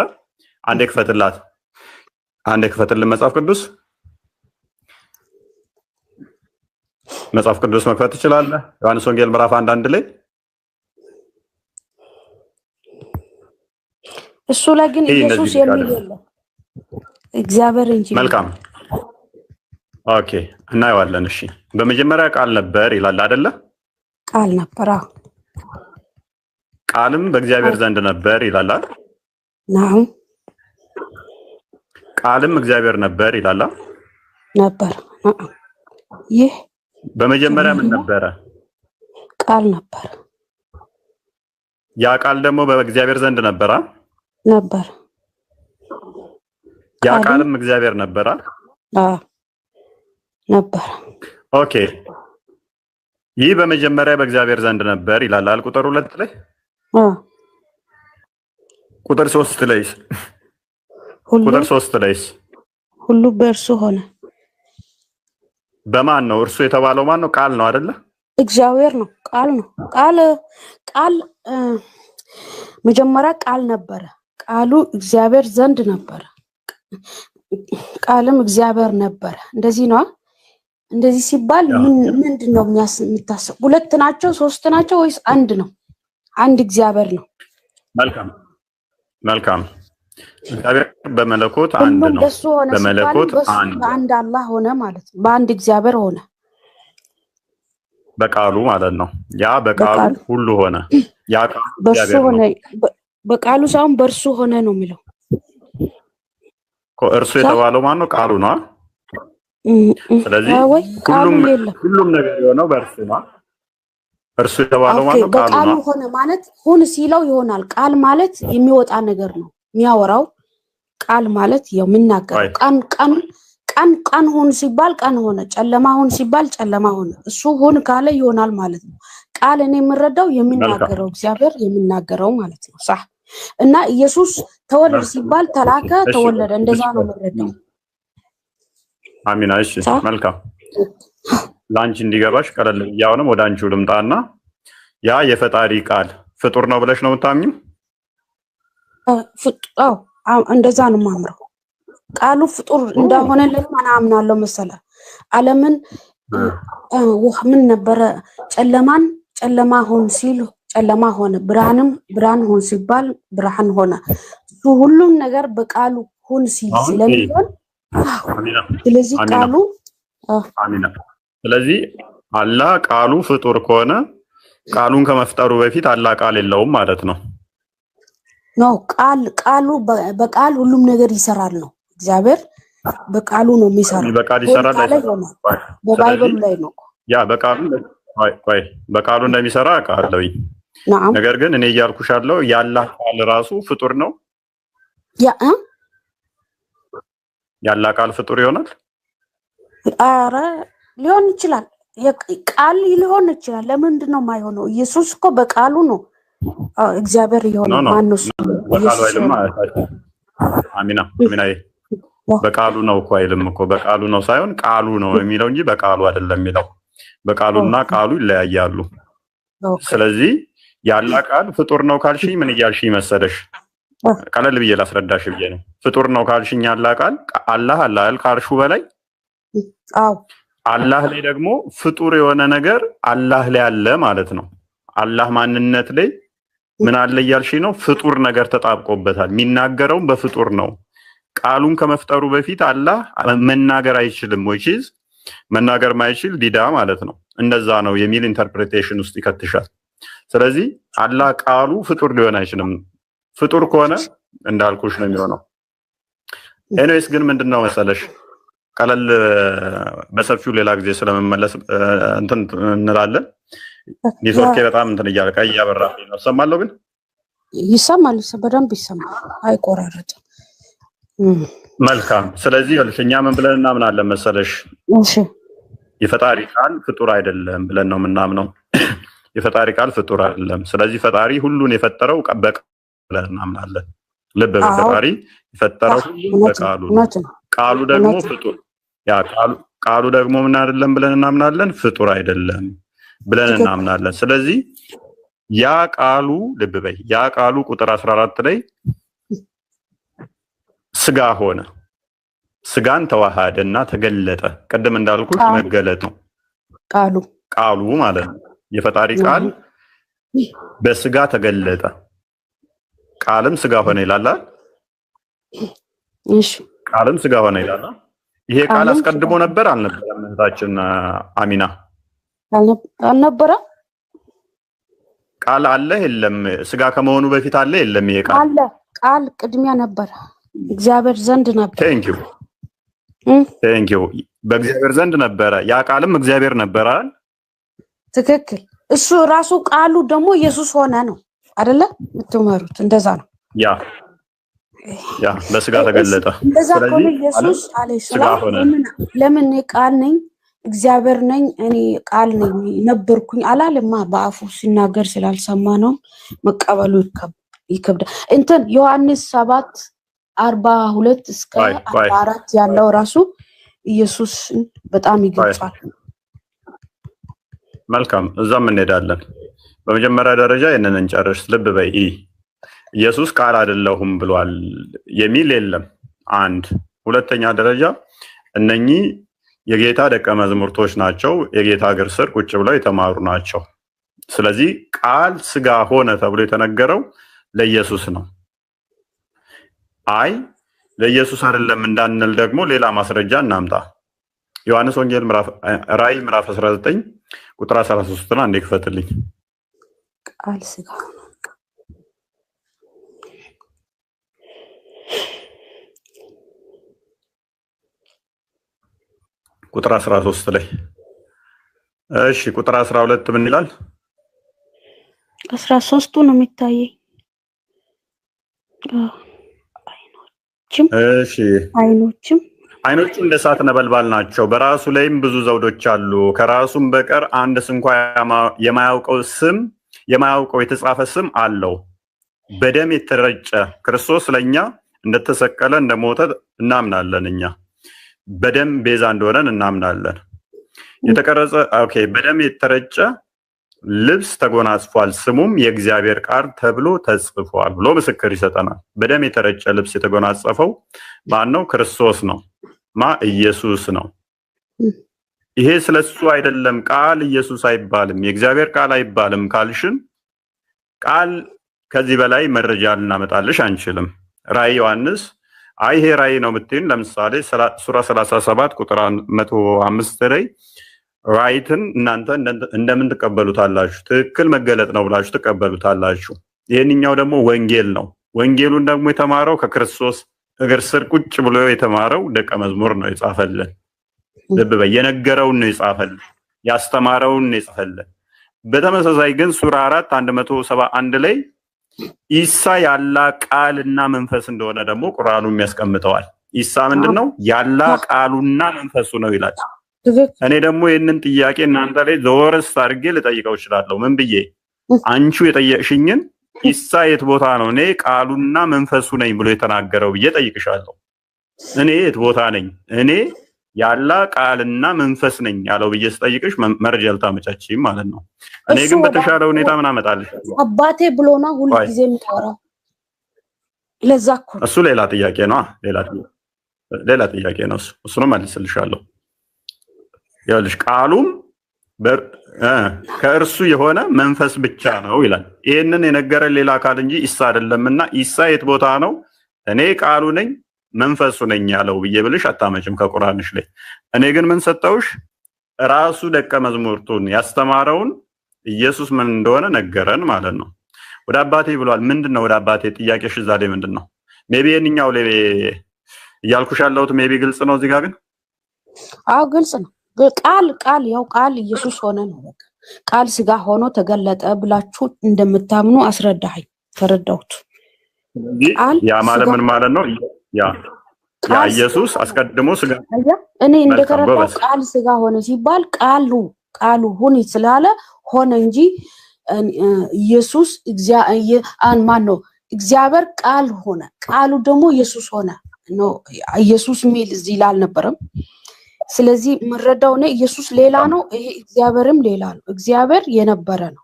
አንዴ ክፈትልን መጽሐፍ ቅዱስ መክፈት ትችላለህ? ዮሐንስ ወንጌል ምዕራፍ 1 ላይ እሱ ላይ ግን ኢየሱስ የሚል የለም፣ እግዚአብሔር እንጂ። መልካም ኦኬ፣ እናየዋለን። እሺ፣ በመጀመሪያ ቃል ነበር ይላል አይደለ? ቃል ነበር። ቃልም በእግዚአብሔር ዘንድ ነበር ይላል አይደል? ናው። ቃልም እግዚአብሔር ነበር ይላል ነበር። ይህ በመጀመሪያ ምን ነበረ? ቃል ነበር። ያ ቃል ደግሞ በእግዚአብሔር ዘንድ ነበረ ነበር። ያ ቃልም እግዚአብሔር ነበረ ነበር። ኦኬ፣ ይህ በመጀመሪያ በእግዚአብሔር ዘንድ ነበር ይላል ቁጥር 2 ላይ። ቁጥር 3 ላይ ሁሉ በእርሱ ሆነ። በማን ነው እርሱ የተባለው? ማን ነው? ቃል ነው አይደለ? እግዚአብሔር ነው። ቃል ነው። ቃል መጀመሪያ ቃል ነበረ። ቃሉ እግዚአብሔር ዘንድ ነበረ። ቃልም እግዚአብሔር ነበረ። እንደዚህ ነው። እንደዚህ ሲባል ምንድነው የሚታሰብ? ሁለት ናቸው? ሶስት ናቸው? ወይስ አንድ ነው? አንድ እግዚአብሔር ነው። መልካም። እግዚአብሔር በመለኮት አንድ ነው። በመለኮት በአንድ አላህ ሆነ ማለት ነው። በአንድ እግዚአብሔር ሆነ በቃሉ ማለት ነው። ያ በቃሉ ሁሉ ሆነ። ያ ቃሉ በእርሱ ሆነ። በቃሉ ሳይሆን በእርሱ ሆነ ነው የሚለው። እርሱ የተባለው ማን ነው? ቃሉ ነው። ስለዚህ ሁሉም ነገር የሆነው በእርሱ ነው። እርሱ የተባለው ማን ነው? ቃሉ ነው። ሆነ ማለት ሁን ሲለው ይሆናል። ቃል ማለት የሚወጣ ነገር ነው፣ የሚያወራው። ቃል ማለት የሚናገረው። ቀን ሁን ሲባል ቀን ሆነ፣ ጨለማ ሁን ሲባል ጨለማ ሆነ። እሱ ሁን ካለ ይሆናል ማለት ነው። ቃል እኔ የምረዳው የሚናገረው እግዚአብሔር የሚናገረው ማለት ነው። صح። እና ኢየሱስ ተወለደ ሲባል ተላከ፣ ተወለደ፣ እንደዛ ነው የምረዳው። አሚና። እሺ፣ መልካም። ላንቺ እንዲገባሽ ቀለል ያውንም ወደ አንቺው ልምጣና ያ የፈጣሪ ቃል ፍጡር ነው ብለሽ ነው የምታምኚው? እንደዛ ነው የማምረው። ቃሉ ፍጡር እንደሆነ ለምን አምናለሁ መሰለህ? ዓለምን ምን ነበረ? ጨለማ ሆን ሲል ጨለማ ሆነ፣ ብርሃን ሆን ሲባል ብርሃን ሆነ። ሁሉም ነገር በቃሉ ሁን ሲል ስለሚሆን ስለዚህ ቃሉ አሚና። ስለዚህ አላህ ቃሉ ፍጡር ከሆነ ቃሉን ከመፍጠሩ በፊት አላህ ቃል የለውም ማለት ነው። ቃሉ በቃል ሁሉም ነገር ይሰራል ነው። እግዚአብሔር በቃሉ ነው የሚሰራው። በቃል ይሰራል በባይብል ላይ ነው። ያ በቃሉ እንደሚሰራ አውቃለሁ። ነገር ግን እኔ እያልኩሽ ያለው የአላህ ቃል ራሱ ፍጡር ነው። ያላ ቃል ፍጡር ይሆናል? አረ ሊሆን ይችላል። ቃል ሊሆን ይችላል። ለምንድን ነው የማይሆነው? ኢየሱስ እኮ በቃሉ ነው እግዚአብሔር የሆነው። ማንስ በቃሉ አይልም። አሚና በቃሉ ነው እኮ አይልም እኮ። በቃሉ ነው ሳይሆን ቃሉ ነው የሚለው እንጂ በቃሉ አይደለም የሚለው። በቃሉና ቃሉ ይለያያሉ። ስለዚህ ያላ ቃል ፍጡር ነው ካልሽኝ ምን እያልሽኝ መሰለሽ? ቀለል ብዬ ላስረዳሽ ብዬ ነው። ፍጡር ነው ካልሽኝ ያላ ቃል አላህ ካልሹ በላይ አላህ ላይ ደግሞ ፍጡር የሆነ ነገር አላህ ላይ አለ ማለት ነው። አላህ ማንነት ላይ ምን አለ እያልሽ ነው? ፍጡር ነገር ተጣብቆበታል። የሚናገረውም በፍጡር ነው። ቃሉን ከመፍጠሩ በፊት አላህ መናገር አይችልም ወይ መናገር ማይችል ዲዳ ማለት ነው። እንደዛ ነው የሚል ኢንተርፕሬቴሽን ውስጥ ይከትሻል። ስለዚህ አላህ ቃሉ ፍጡር ሊሆን አይችልም። ፍጡር ከሆነ እንዳልኩሽ ነው የሚሆነው። ኤኒዌይስ ግን ምንድነው መሰለሽ ቀለል በሰፊው ሌላ ጊዜ ስለመመለስ እንትን እንላለን። ኔትወርክ በጣም እንትን እያለ እያበራብኝ ነው። እሰማለሁ ግን ይሰማል፣ በደንብ ይሰማል፣ አይቆራረጥም። መልካም። ስለዚህ እኛ ምን ብለን እናምናለን መሰለሽ? እሺ የፈጣሪ ቃል ፍጡር አይደለም ብለን ነው የምናምነው። የፈጣሪ ቃል ፍጡር አይደለም። ስለዚህ ፈጣሪ ሁሉን የፈጠረው ብለን እናምናለን። ልብ በፈጣሪ የፈጠረው ሁሉ በቃሉ ነው። ቃሉ ደግሞ ፍጡር ቃሉ ደግሞ ምን አይደለም ብለን እናምናለን? ፍጡር አይደለም ብለን እናምናለን። ስለዚህ ያ ቃሉ ልብ በይ፣ ያ ቃሉ ቁጥር 14 ላይ ስጋ ሆነ፣ ስጋን ተዋሃደና ተገለጠ። ቀደም እንዳልኩት መገለጥ ነው ቃሉ ማለት ነው። የፈጣሪ ቃል በስጋ ተገለጠ፣ ቃልም ስጋ ሆነ ይላል። እሺ ቃልም ስጋ ሆነ ይላል። ይሄ ቃል አስቀድሞ ነበር አልነበረም? እህታችን አሚና አልነበረ? ቃል አለ የለም? ስጋ ከመሆኑ በፊት አለ የለም? ይሄ ቃል አለ። ቃል ቅድሚያ ነበር፣ እግዚአብሔር ዘንድ ነበር። ቴንክ ዩ በእግዚአብሔር ዘንድ ነበረ። ያ ቃልም እግዚአብሔር ነበረ። ትክክል። እሱ ራሱ ቃሉ ደግሞ ኢየሱስ ሆነ ነው አይደለ? የምትመሩት እንደዛ ነው። ያ በስጋ ተገለጠ። እንደዛ ከሆነ ኢየሱስ አለይሂ ሰላም ለምን እኔ ቃል ነኝ እግዚአብሔር ነኝ እኔ ቃል ነኝ ነበርኩኝ አላለማ? በአፉ ሲናገር ስላልሰማ ነው። መቀበሉ ይከብዳል። እንትን ዮሐንስ 7:42 እስከ 44 ያለው ራሱ ኢየሱስን በጣም ይገልጻል። መልካም፣ እዛም እንሄዳለን። በመጀመሪያ ደረጃ ይሄንን እንጨርስ። ልብ በይ፣ ኢየሱስ ቃል አይደለሁም ብሏል የሚል የለም። አንድ ሁለተኛ ደረጃ እነኚህ የጌታ ደቀ መዛሙርቶች ናቸው። የጌታ እግር ስር ቁጭ ብለው የተማሩ ናቸው። ስለዚህ ቃል ስጋ ሆነ ተብሎ የተነገረው ለኢየሱስ ነው። አይ ለኢየሱስ አይደለም እንዳንል ደግሞ ሌላ ማስረጃ እናምጣ። ዮሐንስ ወንጌል ራዕይ ምዕራፍ 19 ቁጥር 13 አንዴ ክፈትልኝ። ቃል ስጋ ቁጥር 13 ላይ እሺ፣ ቁጥር 12 ምን ይላል? 13ቱ ነው የሚታየኝ። እሺ፣ አይኖቹ እንደ እሳት ነበልባል ናቸው፣ በራሱ ላይም ብዙ ዘውዶች አሉ። ከራሱም በቀር አንድስ እንኳን የማያውቀው የተጻፈ ስም አለው። በደም የተረጨ ክርስቶስ ለኛ እንደተሰቀለ እንደሞተ እናምናለን። እኛ በደም ቤዛ እንደሆነን እናምናለን። የተቀረጸ በደም የተረጨ ልብስ ተጎናጽፏል፣ ስሙም የእግዚአብሔር ቃል ተብሎ ተጽፏል ብሎ ምስክር ይሰጠናል። በደም የተረጨ ልብስ የተጎናጸፈው ማን ነው? ክርስቶስ ነው። ኢየሱስ ነው። ይሄ ስለሱ አይደለም። ቃል ኢየሱስ አይባልም፣ የእግዚአብሔር ቃል አይባልም ካልሽን ቃል ከዚህ በላይ መረጃ ልናመጣልሽ አንችልም። ራዕይ ዮሐንስ ይሄ ራዕይ ነው የምትይን፣ ለምሳሌ ሱራ 37 ቁጥር 105 ላይ ራይትን እናንተ እንደምን ትቀበሉታላችሁ? ትክክል መገለጥ ነው ብላችሁ ትቀበሉታላችሁ። ይሄንኛው ደግሞ ወንጌል ነው። ወንጌሉን ደግሞ የተማረው ከክርስቶስ እግር ስር ቁጭ ብሎ የተማረው ደቀ መዝሙር ነው የጻፈልን። ልብ በይ፣ የነገረውን ነው የጻፈልን፣ ያስተማረውን ነው የጻፈልን። በተመሳሳይ ግን ሱራ 4 171 ላይ ኢሳ ያላ ቃልና መንፈስ እንደሆነ ደግሞ ቁርአኑ የሚያስቀምጠዋል። ኢሳ ምንድነው? ያላ ቃሉና መንፈሱ ነው ይላል። እኔ ደግሞ ይህንን ጥያቄ እናንተ ላይ ዘወርስ አድርጌ ልጠይቀው እችላለሁ። ምን ብዬ? አንቺ የጠየቅሽኝን ኢሳ የት ቦታ ነው እኔ ቃሉና መንፈሱ ነኝ ብሎ የተናገረው ብዬ ጠይቅሻለሁ። እኔ የት ቦታ ነኝ? እኔ ያላ ቃልና መንፈስ ነኝ ያለው ብዬ ስጠይቅሽ መረጃ ልታመቻችም ማለት ነው። እኔ ግን በተሻለ ሁኔታ ምን አመጣልሽ? አባቴ ብሎ ነው ሁሉ ጊዜ የሚያወራው። ለዛ እኮ እሱ ሌላ ጥያቄ ነው። ሌላ ጥያቄ ነው። እሱንም መልስልሻለሁ። ይኸውልሽ ቃሉም ከእርሱ የሆነ መንፈስ ብቻ ነው ይላል። ይሄንን የነገረን ሌላ አካል እንጂ ኢሳ አይደለምና ኢሳ የት ቦታ ነው እኔ ቃሉ ነኝ መንፈሱ ነኝ ያለው ብዬ ብልሽ አታመጭም ከቁርአንሽ ላይ። እኔ ግን ምን ሰጠውሽ? ራሱ ደቀ መዝሙርቱን ያስተማረውን ኢየሱስ ምን እንደሆነ ነገረን ማለት ነው። ወደ አባቴ ብሏል። ምንድነው ወደ አባቴ? ጥያቄሽ እዛ ላይ ምንድነው? ሜቢ የኛው ላይ እያልኩሽ ያለሁት ሜቢ ግልጽ ነው እዚህ ጋር ግን? አዎ ግልጽ ነው። ቃል ያው ቃል ኢየሱስ ሆነ ነው። በቃ ቃል ስጋ ሆኖ ተገለጠ ብላችሁ እንደምታምኑ አስረዳኸኝ፣ ተረዳሁት። ያ ማለት ምን ማለት ነው? ያ ኢየሱስ አስቀድሞ ስጋ እኔ እንደተረዳው ቃል ስጋ ሆነ ሲባል ቃሉ ሁን ስላለ ሆነ እንጂ ኢየሱስ እግዚአብሔር ቃል ሆነ፣ ቃሉ ደግሞ ኢየሱስ ሆነ ነው። ኢየሱስ ሚል እዚህ ላይ አልነበረም። ስለዚህ መረዳው ነው ኢየሱስ ሌላ ነው፣ ይሄ እግዚአብሔርም ሌላ ነው። እግዚአብሔር የነበረ ነው፣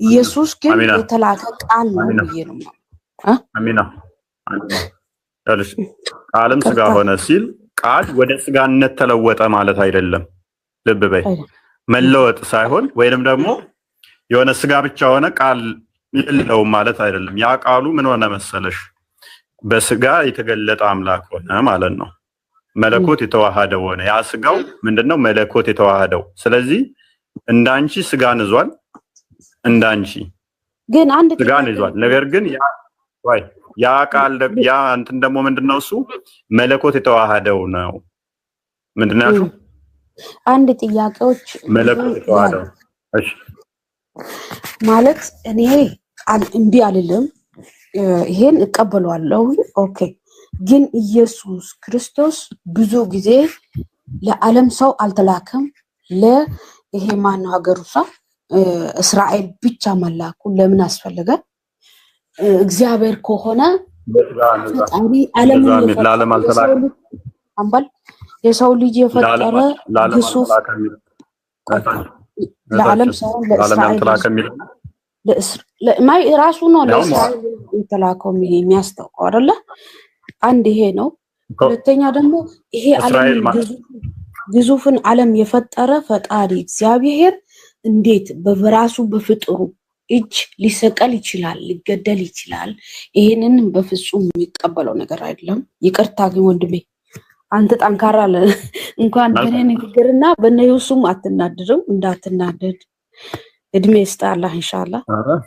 ኢየሱስ ግን የተላከ ቃል ነው ብዬ ነው። አሚና ቃልም ስጋ ሆነ ሲል ቃል ወደ ስጋነት ተለወጠ ማለት አይደለም። ልብ በይ፣ መለወጥ ሳይሆን ወይንም ደግሞ የሆነ ስጋ ብቻ ሆነ ቃል የለውም ማለት አይደለም። ያ ቃሉ ምን ሆነ መሰለሽ? በስጋ የተገለጠ አምላክ ሆነ ማለት ነው። መለኮት የተዋሃደው ሆነ። ያ ስጋው ምንድነው? መለኮት የተዋሃደው። ስለዚህ እንዳንቺ ስጋን ይዟል፣ እንዳንቺ ግን አንድ ስጋን ይዟል። ነገር ግን ያ ቃል ያ እንትን ደግሞ ምንድነው? እሱ መለኮት የተዋሃደው ነው። ምንድነው ያልሽው? አንድ ጥያቄዎች መለኮት የተዋሃደው። እሺ ማለት እኔ እምቢ አልልም፣ ይሄን እቀበለዋለሁ። ኦኬ። ግን ኢየሱስ ክርስቶስ ብዙ ጊዜ ለዓለም ሰው አልተላከም። ለይሄ ማን ሀገሩ ሰው እስራኤል ብቻ መላኩ ለምን አስፈልገ? እግዚአብሔር ከሆነ ፈጣሪ ዓለምን አምባል የሰው ልጅ የፈጠረ ግሱፍ ለዓለም ሰው ለእስራኤል ራሱ ነው ለእስራኤል የተላከው የሚያስተውቀው አይደለ? አንድ ይሄ ነው። ሁለተኛ ደግሞ ይሄ ዓለም ግዙፍን ዓለም የፈጠረ ፈጣሪ እግዚአብሔር እንዴት በራሱ በፍጥሩ እጅ ሊሰቀል ይችላል? ሊገደል ይችላል? ይሄንን በፍጹም የሚቀበለው ነገር አይደለም። ይቅርታ ግን ወንድሜ አንተ ጠንካራ እንኳን በኔ ንግግርና በነዩሱም አትናደድም። እንዳትናደድ እድሜ ይስጣልህ ኢንሻአላህ።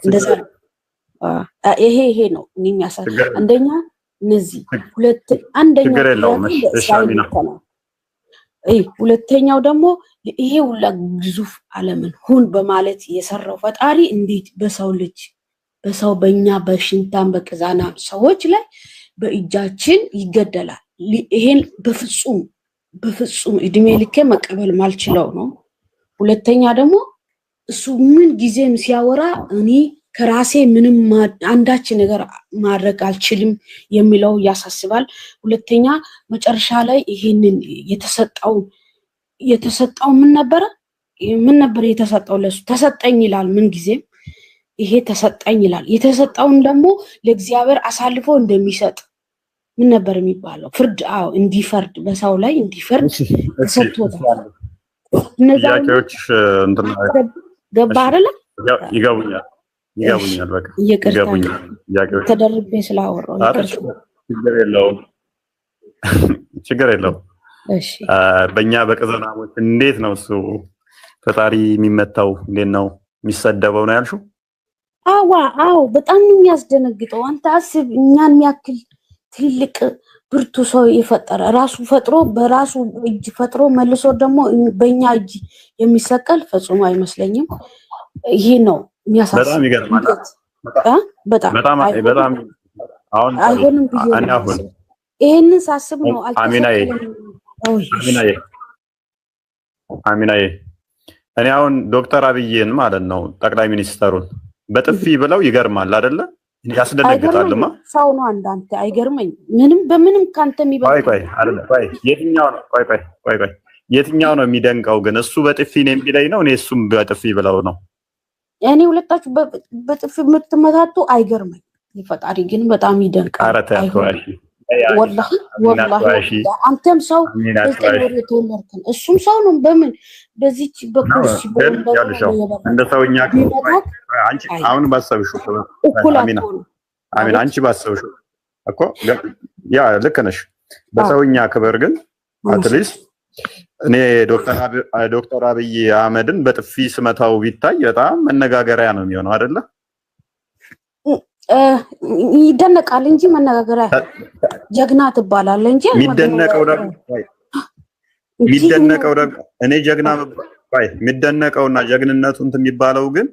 እንደዛ ይሄ ነው የሚያሳይ አንደኛ እነዚህ ሁለተኛው ደግሞ ይሄ ሁላ ግዙፍ ዓለምን ሁን በማለት የሰራው ፈጣሪ እንዴት በሰው በእኛ በሽንታን በቅዛና ሰዎች ላይ በእጃችን ይገደላል? ይሄን በፍጹም እድሜ ልኬ መቀበል ማልችለው ነው። ሁለተኛ ደግሞ እሱ ምን ጊዜም ሲያወራ እኔ ከራሴ ምንም አንዳች ነገር ማድረግ አልችልም የሚለው ያሳስባል። ሁለተኛ መጨረሻ ላይ ይሄንን የተሰጠው ምን ነበር የተሰጠው? ለሱ ተሰጠኝ ይላል። ምን ጊዜም ይሄ ተሰጠኝ ይላል። የተሰጠውን ደግሞ ለእግዚአብሔር አሳልፎ እንደሚሰጥ ምን ነበር የሚባለው? ፍርድ እንዲፈርድ በሰው ላይ እንዲፈርድ ተሰጥቶታል። እነዛ ገባ አይደለ? ይገቡኛል። በቃ ይገቡኛል። ተደርቤ ስላወራው ችግር የለውም። እሺ በእኛ በቅዘናሞች እንዴት ነው እሱ ፈጣሪ የሚመታው? እንዴት ነው የሚሰደበው ነው ያልሽው? አዎ በጣም ነው የሚያስደነግጠው። አንተ አስብ፣ እኛን የሚያክል ትልቅ ብርቱ ሰው የፈጠረ ራሱ ፈጥሮ በራሱ እጅ ፈጥሮ መልሶ ደግሞ በእኛ እጅ የሚሰቀል ፈጽሞ አይመስለኝም። ይሄ ነው የሚያሳስብ። በጣም ይገርማል። በጣም አሁን ይሄንን ሳስብ ነው አሚናዬ እኔ አሁን ዶክተር አብይን ማለት ነው ጠቅላይ ሚኒስተሩን በጥፊ ብለው ይገርማል አይደለ? ያስደነግጣልማ። ሰው ነው አንዳንተ አይገርመኝ ምንም በምንም ካንተ የሚበልጥ ቆይ አይደለ? ቆይ የትኛው ነው የሚደንቀው ግን? እሱ በጥፊ ነው የሚለኝ ነው እኔ እሱም በጥፊ ብለው ነው? እኔ ሁለታችሁ በጥፊ የምትመታቱ አይገርመኝ። የፈጣሪ ግን በጣም ይደንቃል። ወላሂ አንተም ሰው ተወለድከን እሱም ሰው ነው። በምን በዚች በኩርሲ እንደ ሰውኛ አንቺ አሁን ባሰብሽው አሚና አንቺ ባሰብሽው እኮ ያ ልክ ነሽ። በሰውኛ ክብር ግን አትሊስት እኔ ዶክተር አብይ አህመድን በጥፊ ስመታው ቢታይ በጣም መነጋገሪያ ነው የሚሆነው አይደለ? ይደነቃል እንጂ መነጋገሪያ ጀግና ትባላለህ እንጂ የሚደነቀው ደግሞ እኔ ጀግና የሚደነቀውና ጀግንነቱ እንትን የሚባለው ግን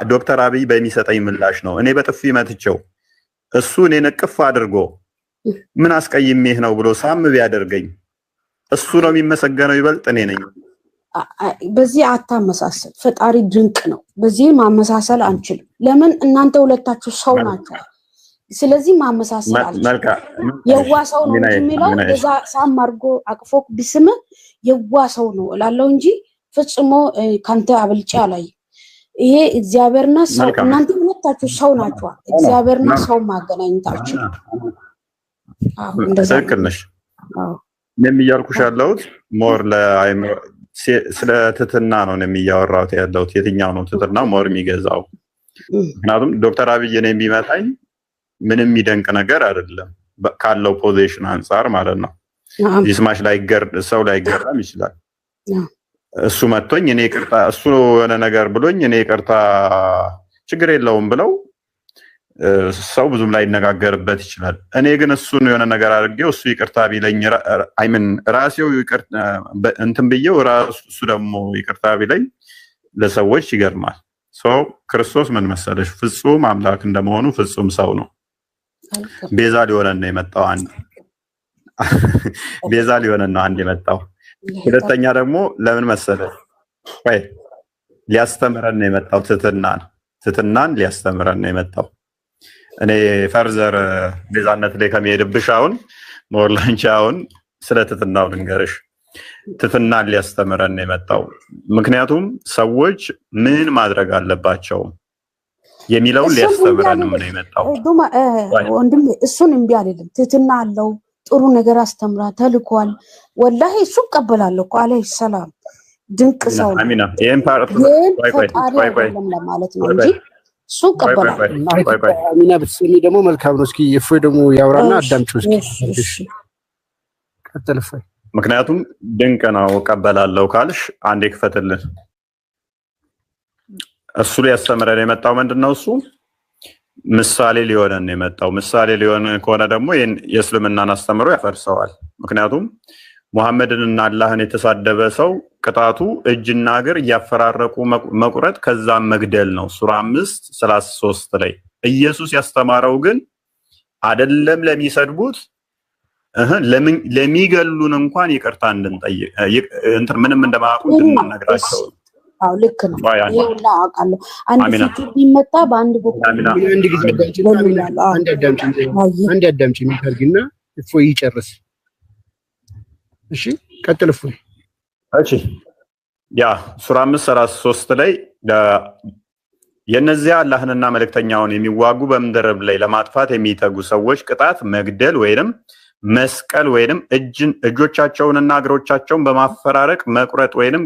ዶክተር አብይ በሚሰጠኝ ምላሽ ነው። እኔ በጥፊ መትቸው እሱ እኔ ነቅፍ አድርጎ ምን አስቀይሜህ ነው ብሎ ሳም ቢያደርገኝ እሱ ነው የሚመሰገነው ይበልጥ እኔ ነኝ። በዚህ አታመሳሰል። ፈጣሪ ድንቅ ነው። በዚህ ማመሳሰል አንችልም። ለምን እናንተ ሁለታችሁ ሰው ናችሁ። ስለዚህ ማመሳሰል አንችልም። የዋ ሰው ነው የሚለው በዛ ሳም አድርጎ አቅፎ ቢስም የዋ ሰው ነው እላለሁ እንጂ ፍጽሞ ካንተ አብልጫ ላይ ይሄ እግዚአብሔርና ሰው እናንተ ሁለታችሁ ሰው ናችሁ። እግዚአብሔርና ሰው ማገናኘታችሁ እንደዛ ነሽ። የሚያልኩሽ ያለሁት ሞር ለአይምሮ ስለ ትትና ነው የሚያወራው ያለሁት። የትኛው ነው ትትና ሞር የሚገዛው? ምክንያቱም ዶክተር አብይ ነው ቢመታኝ ምንም የሚደንቅ ነገር አይደለም ካለው ፖዚሽን አንፃር ማለት ነው። ይስማሽ ላይ ሰው ላይ ገራም ይችላል። እሱ መጥቶኝ እኔ ይቅርታ እሱ የሆነ ነገር ብሎኝ እኔ ይቅርታ ችግር የለውም ብለው ሰው ብዙም ላይ ይነጋገርበት ይችላል። እኔ ግን እሱን የሆነ ነገር አድርጌው እሱ ይቅርታ ቢለኝ ራሴው ይቅርታ እንትን ብዬው እሱ ደግሞ ይቅርታ ቢለኝ ለሰዎች ይገርማል። ክርስቶስ ምን መሰለሽ ፍጹም አምላክ እንደመሆኑ ፍጹም ሰው ነው። ቤዛ ሊሆነን ነው የመጣው አንድ የመጣው። ሁለተኛ ደግሞ ለምን መሰለሽ ሊያስተምረን ነው የመጣው። ትትናን ሊያስተምረን ነው የመጣው። እኔ ፈርዘር ቤዛነት ላይ ከመሄድብሽ አሁን ሞርላንቻ አሁን ስለ ትትናው ልንገርሽ። ትትናን ሊያስተምረን ነው የመጣው። ምክንያቱም ሰዎች ምን ማድረግ አለባቸው የሚለውን ሊያስተምረን ነው የመጣው። ወንድሜ እሱን እምቢ አይደለም። ትትና አለው ጥሩ ነገር አስተምራ ተልኳል። ወላሂ እሱ ቀበላለሁ እኮ አለይሂ ሰላም ድንቅ ሰው ነው። አሚና ይሄን ፓርት ለማለት ነው እንጂ እሱ ቀበላለሁ። አሚና ብትሰሚ ደግሞ መልካም ነው። እስኪ እፎይ ደግሞ ያውራና አዳምጪው እስኪ። ቀጥል እፎይ። ምክንያቱም ድንቅ ነው ቀበላለሁ ካልሽ አንዴ ክፈትልን። እሱ ሊያስተምረን የመጣው ምንድነው? እሱ ምሳሌ ሊሆነን ነው የመጣው። ምሳሌ ሊሆን ከሆነ ደግሞ የእስልምናን አስተምሮ ያፈርሰዋል። ምክንያቱም ሙሐመድንና አላህን የተሳደበ ሰው ቅጣቱ እጅና እግር እያፈራረቁ መቁረጥ ከዛም መግደል ነው። ሱራ 5:33 ላይ ኢየሱስ ያስተማረው ግን አይደለም ለሚሰድቡት ለሚገሉን እንኳን ይቅርታ እንድንጠይቅ ምንም እንደማያውቁ እንድንነግራቸው። አው ልክ ነው። ይኸውላ አውቃለሁ። አንድ ፊቱ ቢመታ በአንድ በኩል አንድ ጊዜ አንድ አዳምጪ የሚፈልግና እፎይ ይጨርስ። እሺ ቀጥል እፎይ። እሺ ያ ሱራ 5:33 ላይ የነዚያ አላህንና መልእክተኛውን የሚዋጉ በምድርም ላይ ለማጥፋት የሚተጉ ሰዎች ቅጣት መግደል ወይንም መስቀል ወይንም እጆቻቸውንና እግሮቻቸውን በማፈራረቅ መቁረጥ ወይንም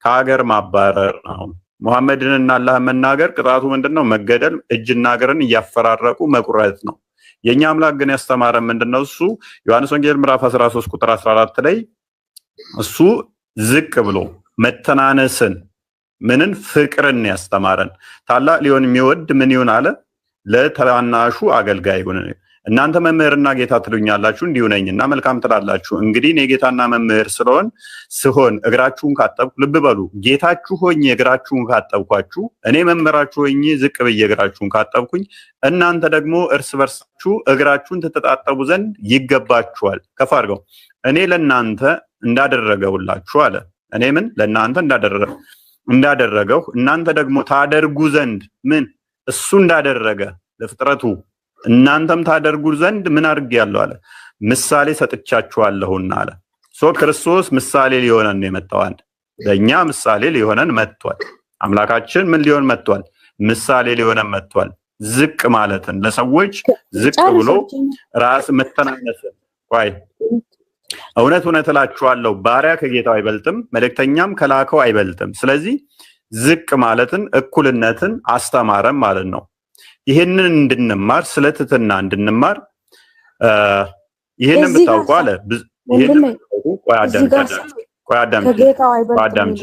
ከሀገር ማባረር ነው። ሙሐመድንና አላህን መናገር ቅጣቱ ምንድነው? መገደል፣ እጅና እግርን እያፈራረቁ መቁረጥ ነው። የኛ አምላክ ግን ያስተማረን ምንድነው? እሱ ዮሐንስ ወንጌል ምዕራፍ 13 ቁጥር 14 ላይ እሱ ዝቅ ብሎ መተናነስን ምንን ፍቅርን ያስተማረን። ታላቅ ሊሆን የሚወድ ምን ይሁን አለ? ለታናሹ አገልጋይ ይሁን። እናንተ መምህርና ጌታ ትሉኛላችሁ እንዲሁ ነኝና መልካም ትላላችሁ። እንግዲህ እኔ ጌታና መምህር ስሆን እግራችሁን ካጠብኩ፣ ልብ በሉ ጌታችሁ ሆኜ እግራችሁን ካጠብኳችሁ፣ እኔ መምህራችሁ ሆኜ ዝቅ ብዬ እግራችሁን ካጠብኩኝ፣ እናንተ ደግሞ እርስ በርሳችሁ እግራችሁን ትተጣጠቡ ዘንድ ይገባችኋል። ከፍ አድርገው። እኔ ለእናንተ እንዳደረገውላችሁ አለ። እኔ ምን ለእናንተ እንዳደረገው እናንተ ደግሞ ታደርጉ ዘንድ ምን እሱ እንዳደረገ ለፍጥረቱ እናንተም ታደርጉ ዘንድ ምን አድርጌያለሁ አለ። ምሳሌ ሰጥቻችኋለሁና አለ። ክርስቶስ ምሳሌ ሊሆነን የመጣው ለእኛ ምሳሌ ሊሆነን መጥቷል። አምላካችን ምን ሊሆን መጥቷል? ምሳሌ ሊሆነን መጥቷል። ዝቅ ማለትን፣ ለሰዎች ዝቅ ብሎ ራስ መተናነስን። እውነት እውነት እላችኋለሁ ባሪያ ከጌታው አይበልጥም፣ መልእክተኛም ከላከው አይበልጥም። ስለዚህ ዝቅ ማለትን፣ እኩልነትን አስተማረን ማለት ነው። ይሄንን እንድንማር ስለ ትህትና እንድንማር ይሄንን ብታውቁ አለ። ይሄንን አዳምጪ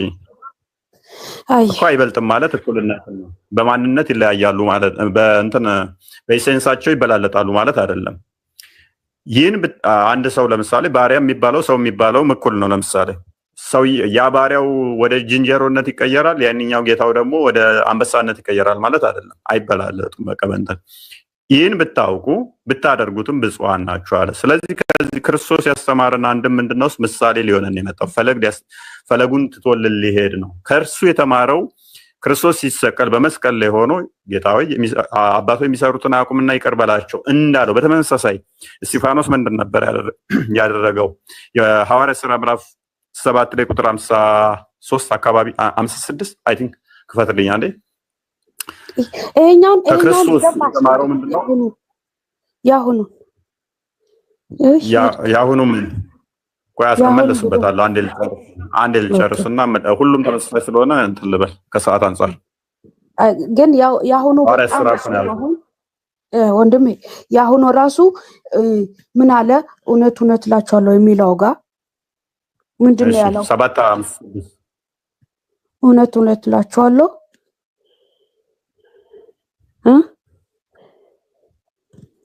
እኮ አይበልጥም ማለት እኩልነትን ነው። በማንነት ይለያያሉ ማለት በኢሴንሳቸው ይበላለጣሉ ማለት አይደለም። ይህን አንድ ሰው ለምሳሌ ባሪያ የሚባለው ሰው የሚባለው እኩል ነው። ለምሳሌ ሰው ያ ባሪያው ወደ ዝንጀሮነት ይቀየራል፣ ያንኛው ጌታው ደግሞ ወደ አንበሳነት ይቀየራል ማለት አይደለም። አይበላለጡም። በቀበንተን ይህን ብታውቁ ብታደርጉትም ብፁዓን ናችሁ አለ። ስለዚህ ከዚህ ክርስቶስ ያስተማረን አንድም ምንድነው? ምሳሌ ሊሆነን የመጣው ፈለጉን ትቶልን ሊሄድ ነው። ከእርሱ የተማረው ክርስቶስ ሲሰቀል በመስቀል ላይ ሆኖ ጌታ ሆይ አባቶ የሚሰሩትን አያውቁምና ይቅር በላቸው እንዳለው በተመሳሳይ እስጢፋኖስ ምንድን ነበር ያደረገው? የሐዋርያት ሥራ ምዕራፍ 7 ላይ ቁጥር 53 አካባቢ 56 አይ ቲንክ ክፈትልኝ አንዴ። ከክርስቶስ የተማረው ምንድነው? ያሁኑ ምን ቆይ አስመለስበታለሁ። አንዴ ልጨርስና ሁሉም ተመሳሳይ ስለሆነ እንትን ልበል ከሰዓት አንፃር። ግን ያሁኑ ወንድሜ ያሁኑ ራሱ ምን አለ? እውነት እውነት እላችኋለሁ የሚለው ጋር ምንድነው ያለው? 7:56 እውነት እውነት እላችኋለሁ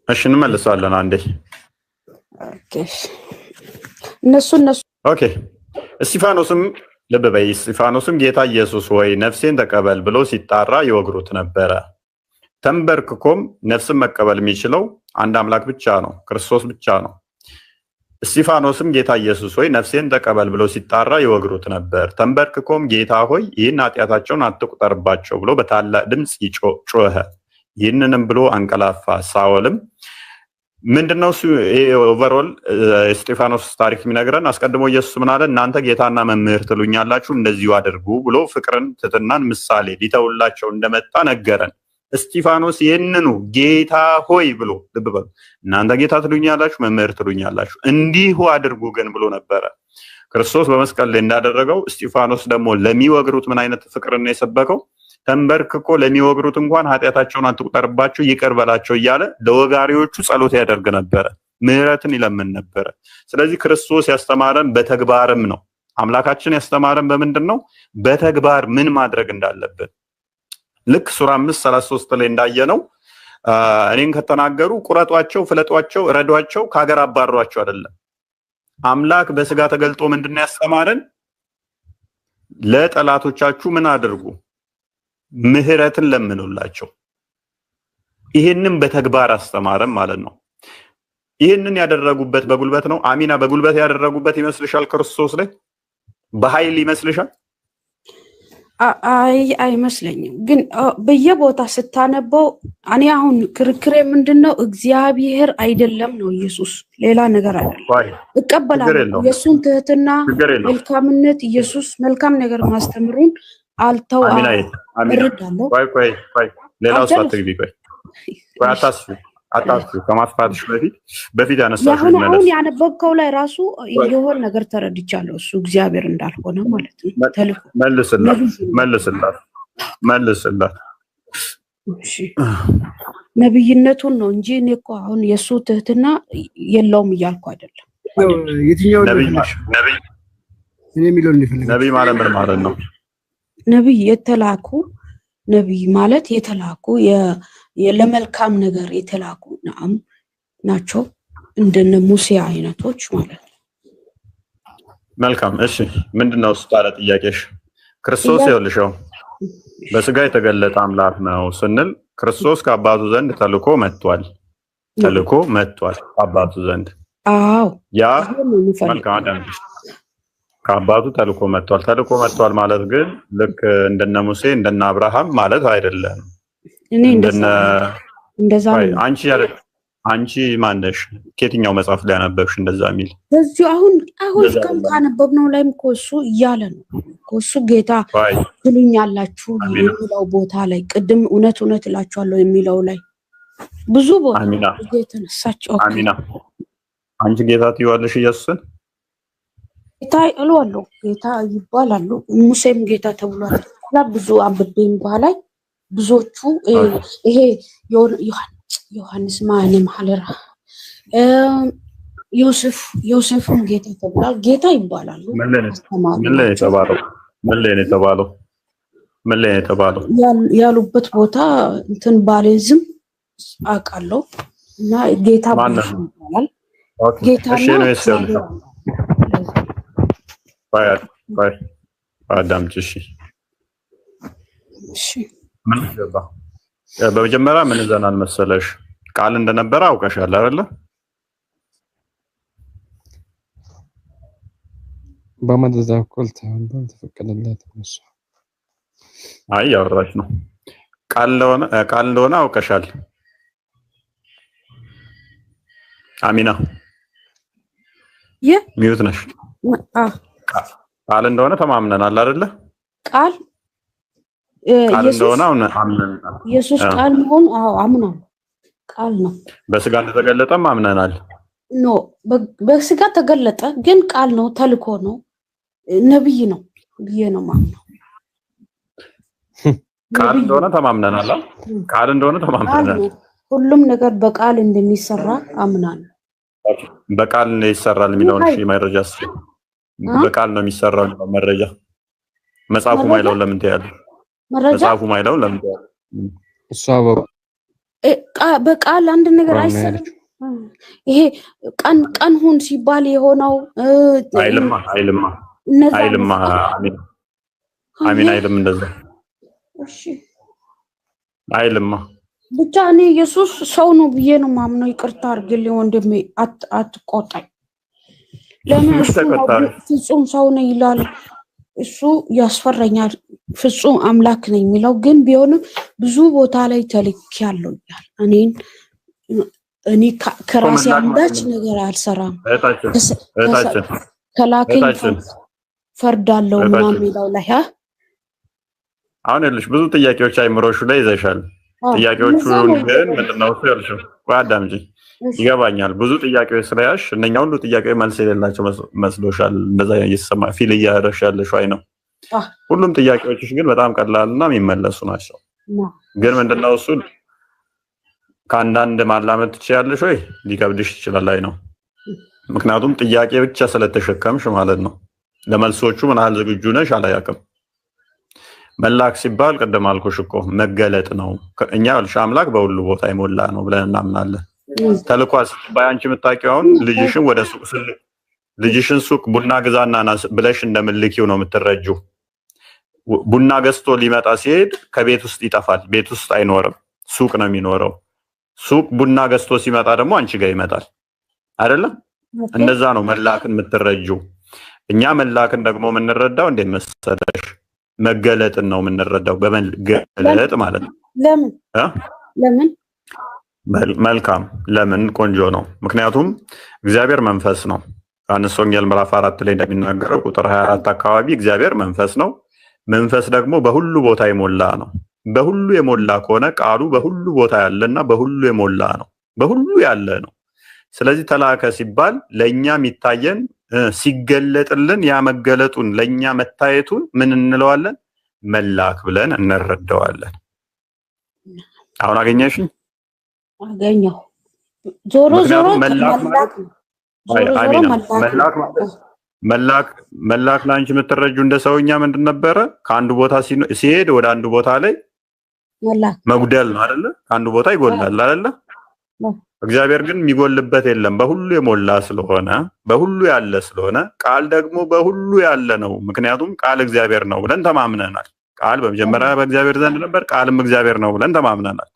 እሺ እንመልሳለን አንዴ። ኦኬ እስጢፋኖስም ልብ በይ። እስጢፋኖስም ጌታ ኢየሱስ ሆይ ነፍሴን ተቀበል ብሎ ሲጣራ ይወግሩት ነበረ። ተንበርክኮም ነፍስን መቀበል የሚችለው አንድ አምላክ ብቻ ነው፣ ክርስቶስ ብቻ ነው። እስጢፋኖስም ጌታ ኢየሱስ ሆይ ነፍሴን ተቀበል ብሎ ሲጣራ ይወግሩት ነበር። ተንበርክኮም ጌታ ሆይ ይህን ኃጢአታቸውን አትቁጠርባቸው ብሎ በታላቅ ድምፅ ጮኸ። ይህንንም ብሎ አንቀላፋ። ሳኦልም ምንድነው ኦቨርኦል እስጢፋኖስ ታሪክ የሚነግረን? አስቀድሞ ኢየሱስ ምን አለ? እናንተ ጌታና መምህር ትሉኛላችሁ እንደዚሁ አድርጉ ብሎ ፍቅርን፣ ትህትናን ምሳሌ ሊተውላቸው እንደመጣ ነገረን። እስጢፋኖስ ይህንኑ ጌታ ሆይ ብሎ ልብ በሉ፣ እናንተ ጌታ ትሉኛላችሁ፣ መምህር ትሉኛላችሁ እንዲሁ አድርጉ ግን ብሎ ነበረ። ክርስቶስ በመስቀል ላይ እንዳደረገው እስጢፋኖስ ደግሞ ለሚወግሩት ምን አይነት ፍቅርን ነው የሰበከው? ተንበርክኮ ለሚወግሩት እንኳን ኃጢአታቸውን አትቁጠርባቸው ይቅር በላቸው እያለ ለወጋሪዎቹ ጸሎት ያደርግ ነበረ፣ ምህረትን ይለምን ነበረ። ስለዚህ ክርስቶስ ያስተማረን በተግባርም ነው። አምላካችን ያስተማረን በምንድን ነው? በተግባር ምን ማድረግ እንዳለብን። ልክ ሱራ 5:33 ላይ እንዳየነው እኔን ከተናገሩ ቁረጧቸው፣ ፍለጧቸው፣ ረዷቸው፣ ከሀገር አባሯቸው አይደለም። አምላክ በስጋ ተገልጦ ምንድን ነው ያስተማረን? ለጠላቶቻችሁ ምን አድርጉ? ምህረትን ለምኑላቸው። ይህንን በተግባር አስተማረን ማለት ነው። ይህንን ያደረጉበት በጉልበት ነው። አሚና በጉልበት ያደረጉበት ይመስልሻል? ክርስቶስ ላይ በኃይል ይመስልሻል? አይመስለኝም። ግን በየቦታ ስታነበው እኔ አሁን ክርክሬ ምንድነው? እግዚአብሔር አይደለም ነው ኢየሱስ፣ ሌላ ነገር አይደለም። እቀበላለሁ የሱን ትህትና፣ መልካምነት፣ ኢየሱስ መልካም ነገር ማስተምሩን አልተው እረዳለሁ። ቆይ ሌላው ሳትግቢ ቆይ አታስቢ ከማስፋትሽ በፊት ያነሳሽው አሁን ያነበብከው ላይ ራሱ የሆነ ነገር ተረድቻለሁ። እሱ እግዚአብሔር እንዳልሆነ ማለት ነው። ተልኮ መልስላት። እሺ ነብይነቱን ነው እንጂ እኔ እኮ አሁን የሱ ትህትና የለውም እያልኩ አይደለም። የትኛው ነብይ እኔ የሚለው ነብይ ማለት ምን ማለት ነው? ነብይ የተላኩ ነብይ ማለት የተላኩ ለመልካም ነገር የተላኩ ናም ናቸው እንደነ ሙሴ አይነቶች ማለት ነው። መልካም እሺ ምንድነው ስታለ ጥያቄሽ? ክርስቶስ ይልሽው በስጋ የተገለጠ አምላክ ነው ስንል ክርስቶስ ከአባቱ ዘንድ ተልኮ መጥቷል አባቱ ዘንድ አዎ ያ መልካም አዳምጪ ከአባቱ ተልኮ መጥቷል ማለት ግን ልክ እንደነ ሙሴ እንደነ አብርሃም ማለት አይደለም። እኔ እንደዛ አንቺ ማነሽ? ከየትኛው መጽሐፍ ላይ አነበብሽ እንደዛ የሚል? በዚሁ አሁን ካነበብነው ላይም እኮ እሱ እያለ ነው እኮ እሱ ጌታ ትሉኛላችሁ የሚለው ቦታ ላይ ቅድም እውነት እላችኋለሁ የሚለው ላይ ብዙ ቦታ የተነሳቸው አሚና አንቺ ጌታ ትይዋለሽ ኢየሱስን? ጌታ እለዋለሁ ጌታ ይባላሉ። ሙሴም ጌታ ተብሏል። ብዙ አንብቤም በኋላ ብዙዎቹ ይሄ ዮሐንስ ማንም ሐለራ ዮሴፍም ጌታ ተብሏል። ጌታ ይባላሉ። ምን ላይ የተባለው ያሉበት ቦታ እንትን ባሌዝም አውቃለሁ እና ጌታ ይባላል። ጌታና አዳምጪ እሺ ምን ገባ? በመጀመሪያ ምን ዘናል መሰለሽ ቃል እንደነበረ አውቀሻል አይደለ? በመደዛ ኮልታ ተፈቀደላት ነው። አይ ያወራሽ ነው ቃል እንደሆነ አውቀሻል። አሚና ሚዩት ነሽ? ቃል እንደሆነ ተማምነናል አይደለ? ቃል እንደሆነ አምነናል። ኢየሱስ ቃል መሆኑ አምናለሁ። ቃል ነው። በስጋ እንደተገለጠም አምነናል። ኖ በስጋ ተገለጠ ግን ቃል ነው፣ ተልኮ ነው፣ ነብይ ነው ብዬ ነው ማምነው። ቃል እንደሆነ ተማምነናል። ቃል እንደሆነ ተማምነናል። ሁሉም ነገር በቃል እንደሚሰራ አምናለሁ። በቃል ነው ይሰራል የሚለውን እሺ መረጃስ በቃል ነው የሚሰራው መረጃ መጽሐፉ ማይለው ለምን ትያለሽ? መጽሐፉ ማይለው ለምን ትያለሽ? እሷ በቃል አንድ ነገር አይሰራም። ይሄ ቀን ሁን ሲባል የሆነው አይልማ አሚን አይልም እንደዛ እሺ አይልማ ብቻ እኔ ኢየሱስ ሰው ነው ብዬ ነው ማምነው። ይቅርታ አድርግልኝ ወንድሜ አትቆጣኝ። ለምን ፍጹም ሰው ነው ይላል እሱ ያስፈራኛል። ፍጹም አምላክ ነው የሚለው ግን ቢሆንም ብዙ ቦታ ላይ ተልኬያለሁ ይላል። እኔ ከራሴ አንዳች ነገር አልሰራም ከላከኝ ፈርዳለሁ ምናምን የሚለው ላይ አሁን ያለሽ ብዙ ጥያቄዎች አይምሮሹ ላይ ይዘሻል። ጥያቄዎቹ ግን ምንድነው ያልሽው? አዳምጪ ይገባኛል። ብዙ ጥያቄዎች ስለያሽ እነኛ ሁሉ ጥያቄዎች መልስ የሌላቸው መስሎሻል። እንደዛ እየተሰማ ፊል እያደረግሽ ያለሽው አይ ነው። ሁሉም ጥያቄዎችሽ ግን በጣም ቀላልና የሚመለሱ ናቸው። ግን ምንድነው እሱ ከአንዳንድ ማላመጥ ትችያለሽ ወይ ሊከብድሽ ይችላል። አይ ነው ምክንያቱም ጥያቄ ብቻ ስለተሸከምሽ ማለት ነው። ለመልሶቹ ምን ያህል ዝግጁ ነሽ አላያቅም። መላክ ሲባል ቀደም አልኩሽ እኮ መገለጥ ነው። እኛ ልሽ አምላክ በሁሉ ቦታ ይሞላ ነው ብለን እናምናለን። ተልኳል ሲባል አንቺ የምታውቂው አሁን ልጅሽን ሱቅ ቡና ግዛና ብለሽ እንደምልኪው ነው የምትረጂው። ቡና ገዝቶ ሊመጣ ሲሄድ ከቤት ውስጥ ይጠፋል፣ ቤት ውስጥ አይኖርም፣ ሱቅ ነው የሚኖረው። ሱቅ ቡና ገዝቶ ሲመጣ ደግሞ አንቺ ጋር ይመጣል አይደለም? እንደዛ ነው መላክን የምትረጂው። እኛ መላክን ደግሞ የምንረዳው እንዴት መሰለሽ? መገለጥን ነው የምንረዳው፣ በመገለጥ ማለት ነው። ለምን መልካም ለምን ቆንጆ ነው። ምክንያቱም እግዚአብሔር መንፈስ ነው። ዮሐንስ ወንጌል ምዕራፍ 4 ላይ እንደሚናገረው ቁጥር 24 አካባቢ እግዚአብሔር መንፈስ ነው። መንፈስ ደግሞ በሁሉ ቦታ የሞላ ነው። በሁሉ የሞላ ከሆነ ቃሉ በሁሉ ቦታ ያለና በሁሉ የሞላ ነው፣ በሁሉ ያለ ነው። ስለዚህ ተላከ ሲባል ለኛ የሚታየን ሲገለጥልን ያ መገለጡን ለኛ መታየቱን ምን እንለዋለን? መላክ ብለን እንረዳዋለን። አሁን አገኘሽኝ? አገኘው። ዞሮ መላክ ላንቺ የምትረጁ እንደ ሰውኛ ምንድን ነበረ? ከአንዱ ቦታ ሲሄድ ወደ አንዱ ቦታ ላይ መጉደል ነው አይደለ? ከአንዱ ቦታ ይጎላል አይደለ? እግዚአብሔር ግን የሚጎልበት የለም በሁሉ የሞላ ስለሆነ በሁሉ ያለ ስለሆነ ቃል ደግሞ በሁሉ ያለ ነው ምክንያቱም ቃል እግዚአብሔር ነው ብለን ተማምነናል ቃል በመጀመሪያ በእግዚአብሔር ዘንድ ነበር ቃልም እግዚአብሔር ነው ብለን ተማምነናል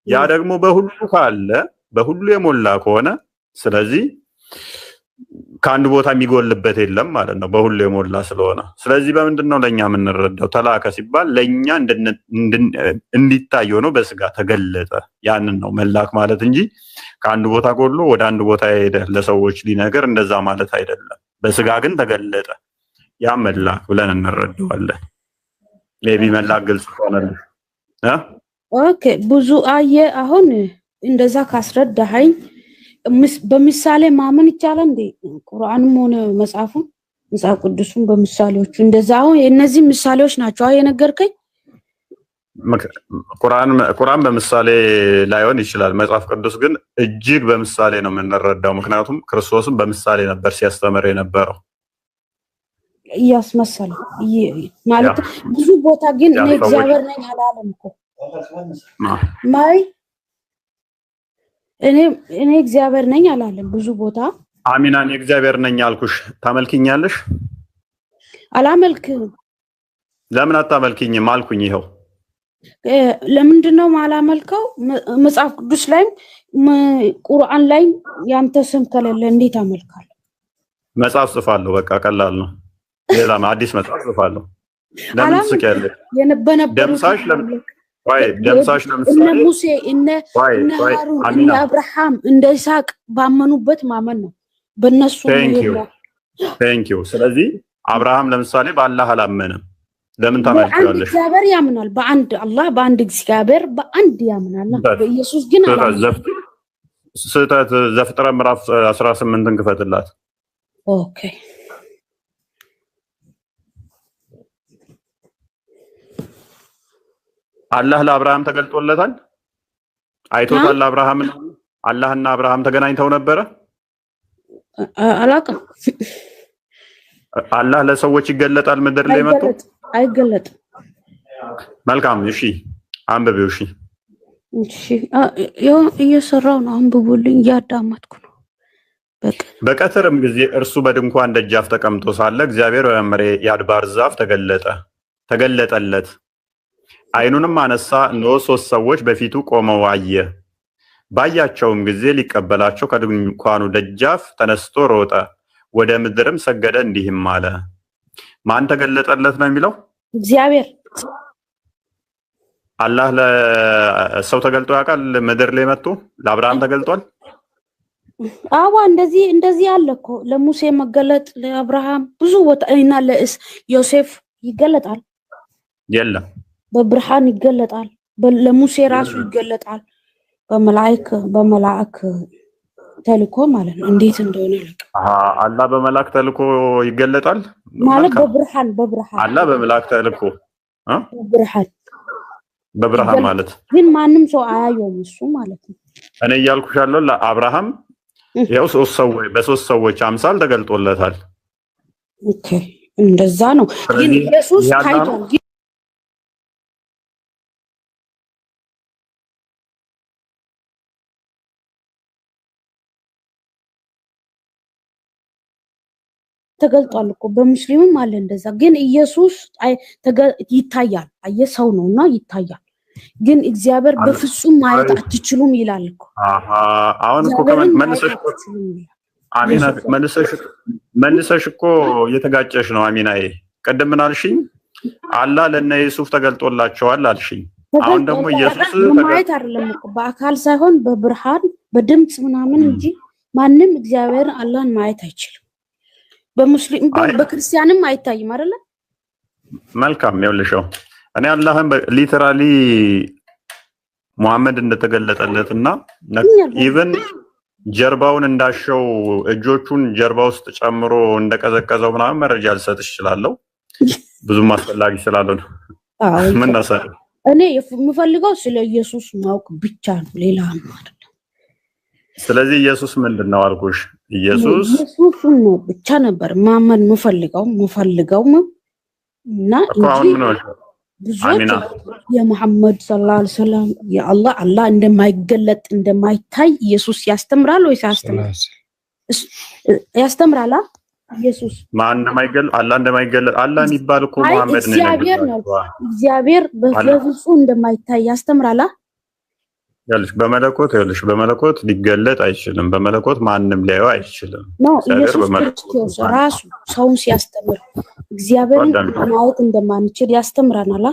ያ ደግሞ በሁሉ ካለ በሁሉ የሞላ ከሆነ ስለዚህ ከአንድ ቦታ የሚጎልበት የለም ማለት ነው በሁሉ የሞላ ስለሆነ ስለዚህ በምንድነው ለኛ የምንረዳው ተላከ ሲባል ለኛ እንዲታይ ሆኖ በስጋ ተገለጠ ያንን ነው መላክ ማለት እንጂ ከአንድ ቦታ ጎሎ ወደ አንድ ቦታ ሄደ ለሰዎች ሊነገር እንደዛ ማለት አይደለም በስጋ ግን ተገለጠ ያ መላክ ብለን እንረዳዋለን ሜቢ መላክ ግልጽ ሆነልኝ ኦኬ ብዙ አየ አሁን እንደዛ ካስረዳኸኝ በምሳሌ ማመን ይቻላል እንዴ ቁርአንም ሆነ መጽሐፍ ቅዱስን በምሳሌዎቹ እንደዛ አሁን እነዚህ ምሳሌዎች ናቸው የነገርከኝ ቁርአን በምሳሌ ላይሆን ይችላል መጽሐፍ ቅዱስ ግን እጅግ በምሳሌ ነው የምንረዳው ምክንያቱም ክርስቶስም በምሳሌ ነበር ሲያስተምር የነበረው ያስመሰለ ማለት ብዙ ቦታ ግን እኔ እግዚአብሔር ነኝ አላለም እኮ ማይ እኔ እግዚአብሔር ነኝ አላለም ብዙ ቦታ አሚና እኔ እግዚአብሔር ነኝ አልኩሽ ታመልኪኛለሽ አላመልክም ለምን አታመልኪኝም አልኩኝ ይሄው ለምንድነው ማላመልከው መጽሐፍ ቅዱስ ላይ ቁርአን ላይ ያንተ ስም ከሌለ እንዴት አመልካለሁ መጽሐፍ ጽፋለሁ በቃ ቀላል ነው ሌላ አዲስ መጽሐፍ ጽፋለሁ ለምን ስቀያለሽ ደምሳሽ ለምን ደምሳሽ ለምሳሌ እነ ሙሴ እነ ሃሩን እነ አብርሃም እንደ ይስሐቅ ባመኑበት ማመን ነው በእነሱ ቴንክ ዩ ስለዚህ አብርሃም ለምሳሌ በአላህ አላመነም ለምን ታመልካለሽ እግዚአብሔር ያምናል በአንድ አላህ በአንድ እግዚአብሔር በአንድ ያምናል በኢየሱስ ግን ስህተት ዘፍጥረት ምዕራፍ 18ን ክፈትላት ኦኬ አላህ ለአብርሃም ተገልጦለታል አይቶታል አብርሃም አላህና አብርሃም ተገናኝተው ነበር አላውቅም አላህ ለሰዎች ይገለጣል ምድር ላይ መጥቶ አይገለጥም መልካም እሺ አንብቤው እሺ እየሰራው ነው አንብቡልኝ ያዳማጥኩ ነው በቀትርም ጊዜ እርሱ በድንኳን ደጃፍ ተቀምጦ ሳለ እግዚአብሔር በመምሬ ያድባር ዛፍ ተገለጠለት አይኑንም አነሳ እነሆ 3 ሰዎች በፊቱ ቆመው አየ ባያቸውም ጊዜ ሊቀበላቸው ከድንኳኑ ደጃፍ ተነስቶ ሮጠ ወደ ምድርም ሰገደ እንዲህም አለ ማን ተገለጠለት ነው የሚለው እግዚአብሔር አላህ ለሰው ተገልጦ ያውቃል ምድር ላይ መጥቶ ለአብርሃም ተገልጧል አዋ እንደዚህ አለኮ ለሙሴ መገለጥ ለአብርሃም ብዙ ቦታ እና ለዮሴፍ ይገለጣል የለም በብርሃን ይገለጣል ለሙሴ ራሱ ይገለጣል በመላእክ ተልኮ ማለት ነው እንዴት እንደሆነ አላህ በመላእክ ተልኮ ይገለጣል ማለት በብርሃን አላህ በመላእክ ተልኮ በብርሃን ማለት ግን ማንም ሰው አያየውም እሱ ማለት ነው እኔ እያልኩሽ ያለው ለአብርሃም ያው 3 ሰዎች በ3 ሰዎች አምሳል ተገልጦለታል ኦኬ እንደዛ ነው ግን ኢየሱስ ታይቷል ተገልጧል እኮ በሙስሊምም አለ እንደዛ ግን ኢየሱስ ይታያል አየሰው ነውና ይታያል ግን እግዚአብሔር በፍጹም ማየት አትችሉም ይላል እኮ አሁን እኮ ከመንሰሽ አሚና መንሰሽ እኮ የተጋጨሽ ነው አሚናዬ ቀደም ምን አልሽኝ አላህ ለነ ኢየሱስ ተገልጦላቸዋል አልሽኝ አሁን ደግሞ ኢየሱስ ማየት አይደለም እኮ በአካል ሳይሆን በብርሃን በድምጽ ምናምን እንጂ ማንም እግዚአብሔር አላህን ማየት አይችልም በሙስሊም በክርስቲያንም አይታይም አይደለ መልካም ይኸውልሽው እኔ አላህን ሊተራሊ ሙሐመድ እንደተገለጠለትና ኢቭን ጀርባውን እንዳሸው እጆቹን ጀርባ ውስጥ ጨምሮ እንደቀዘቀዘው ምናምን መረጃ ልሰጥሽ እችላለሁ ብዙም አስፈላጊ ስላልሆነ ምን ነበር እኔ የምፈልገው ስለ ኢየሱስ ማወቅ ብቻ ነው ሌላ አይደለም ስለዚህ ኢየሱስ ምንድነው አልኩሽ ኢየሱስ ነው ብቻ ነበር ማመን የምፈልገው እና ብዙዎች የሙሐመድ ሰለላሁ ዐለይሂ ወሰለም አላህ እንደማይገለጥ እንደማይታይ ኢየሱስ ያስተምራል ወይስ ያስተምራል? ኢየሱስ ማን እንደማይገለጥ አላህ እንደማይገለጥ አላህ የሚባል እኮ መሐመድ ነው። እግዚአብሔር በፍጹም እንደማይታይ ያስተምራል። በመለኮት ሊገለጥ አይችልም። በመለኮት ማንም ሊያየው አይችልም። ኢየሱስ ክርስቶስ ራሱ ሰውን ሲያስተምር እግዚአብሔርን ማየት እንደማንችል ያስተምራናል።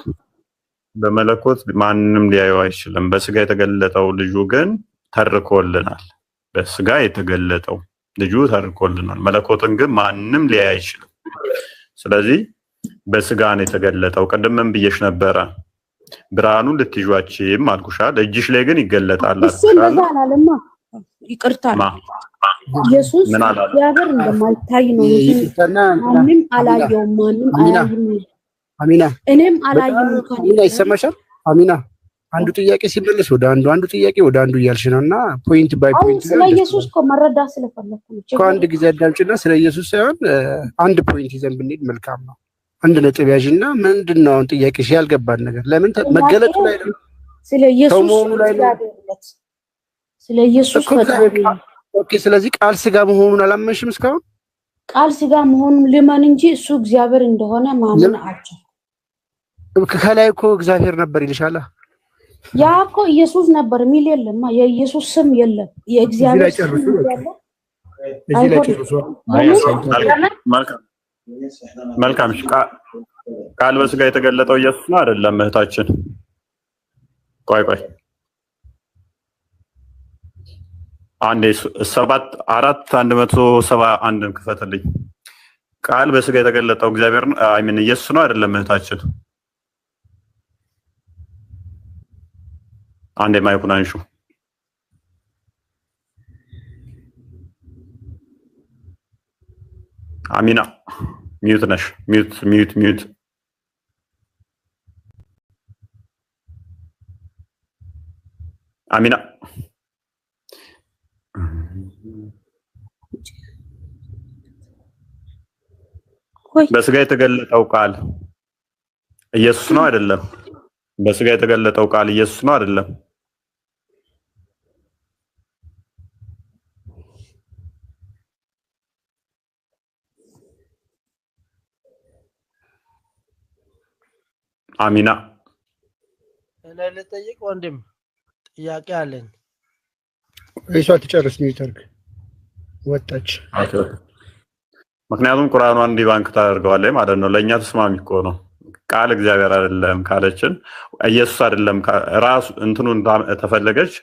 በመለኮት ማንም ሊያየው አይችልም። በስጋ የተገለጠው ልጁ ግን ተርኮልናል። በስጋ የተገለጠው ልጁ ተርኮልናል። መለኮትን ግን ማንም ሊያይ አይችልም። ስለዚህ በስጋ ነው የተገለጠው። ቅድም ምን ብዬሽ ነበረ? ብርሃኑን ልትይዟችም አልኩሻል። እጅሽ ላይ ግን ይገለጣል አልኩሻል። ይቅርታ ኢየሱስ እግዚአብሔር እንደማይታይ ነው። ማንም አላየውም። ማንም አላየም። አሚና እኔም አላየም። አሚና ይሰማሻል? አሚና አንዱ ጥያቄ ሲመለስ ወደ አንዱ ጥያቄ ወደ አንዱ እያልሽ ነውና ፖይንት ባይ ፖይንት ስለ ኢየሱስ እኮ መረዳት ስለፈለኩ ነው። ከአንድ ጊዜ አዳምጪና ስለ ኢየሱስ ሳይሆን አንድ ፖይንት ይዘን ብንሄድ መልካም ነው። አንድ ነጥብ ያዥና ምንድነው አሁን ጥያቄሽ? ያልገባን ነገር ለምን መገለጡ ላይ ነው? ስለ ኢየሱስ ስለ ኢየሱስ ኦኬ። ስለዚህ ቃል ስጋ መሆኑን አላመንሽም እስካሁን? ቃል ስጋ መሆኑን ልመን እንጂ እሱ እግዚአብሔር እንደሆነ ማመን አልቻልኩም። ከላይ እኮ እግዚአብሔር ነበር ይልሻል። ያ እኮ ኢየሱስ ነበር የሚል የለም። የኢየሱስ ስም የለም። የእግዚአብሔር ስም ያለ መልካም ቃል በስጋ የተገለጠው ኢየሱስ ነው አይደለም? እህታችን ቆይ አንዴ 171 ክፈትልኝ። ቃል በስጋ የተገለጠው እግዚአብሔር ነው ኢየሱስ ነው አይደለም? እህታችን አንዴ ማይኩን አንሹ። አሚና ሚዩት ነሽ። ሚዩት አሚና በስጋ የተገለጠው ቃል ኢየሱስ ነው አይደለም? በስጋ የተገለጠው ቃል ኢየሱስ ነው አይደለም? አሚና እኔ ልጠይቅ ወንድም ጥያቄ አለኝ። እሷ ትጨርስ ሚውተርክ ወጣች። ምክንያቱም ቁርአኗን እንዲባንክ ታደርገዋለች ማለት ነው። ለኛ ተስማሚ እኮ ነው። ቃል እግዚአብሔር አይደለም ካለችን ኢየሱስ አይደለም ራሱ እንትኑን ተፈለገች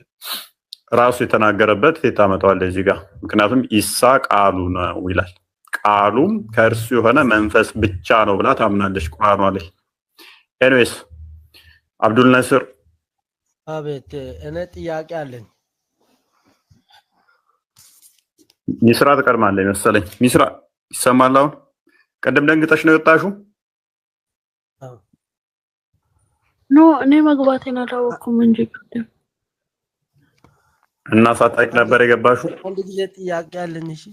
ራሱ የተናገረበት ታመጣዋለች እዚህ ጋር። ምክንያቱም ኢሳ ቃሉ ነው ይላል። ቃሉም ከእርሱ የሆነ መንፈስ ብቻ ነው ብላ ታምናለች ቁርአኗ ላይ። ኤኒዌይስ አብዱል ነስር አቤት፣ እኔ ጥያቄ አለኝ። ሚስራ ትቀድማለች መሰለኝ። ሚስራ ይሰማል? አሁን ቀደም ደንግጠሽ ነው የወጣሽው? ኖ እኔ መግባቴን አላወኩም እንጂ ቀደም እና ሳታውቂ ነበር የገባሽው? አንድ ጊዜ ጥያቄ አለኝ። እሺ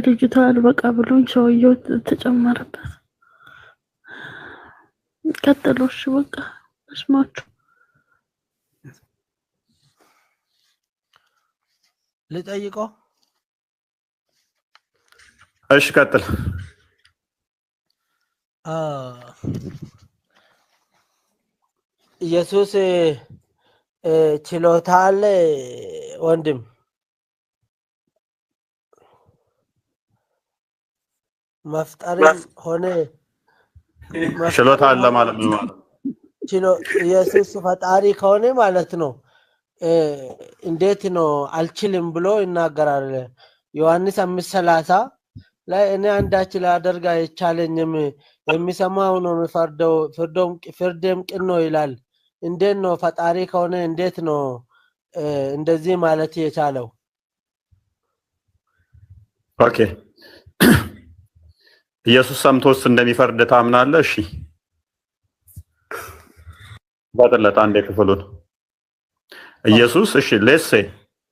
ልጅቷ አልበቃ ብሎኝ ሰውየው ተጨመረበት። ቀጥሎሽ በቃ እስማችሁ ልጠይቀው። እሺ ቀጥል። ኢየሱስ ችሎታ አለ ወንድም? መፍጠርም ሆነ ችሎታ አለ ማለት ነው። ኢየሱስ ፈጣሪ ከሆነ ማለት ነው እንዴት ነው አልችልም ብሎ ይናገራል? ዮሐንስ 5:30 ላይ እኔ አንዳች ላደርግ አይቻለኝም፣ የሚሰማው ነው የሚፈርደው፣ ፍርዴም ቅን ነው ይላል። እንዴት ነው ፈጣሪ ከሆነ እንዴት ነው እንደዚህ ማለት የቻለው? ኦኬ ኢየሱስ ሰምቶስ እንደሚፈርድ ታምናለህ? እሺ ባጠለታ አንዴ ክፍሉን ኢየሱስ እሺ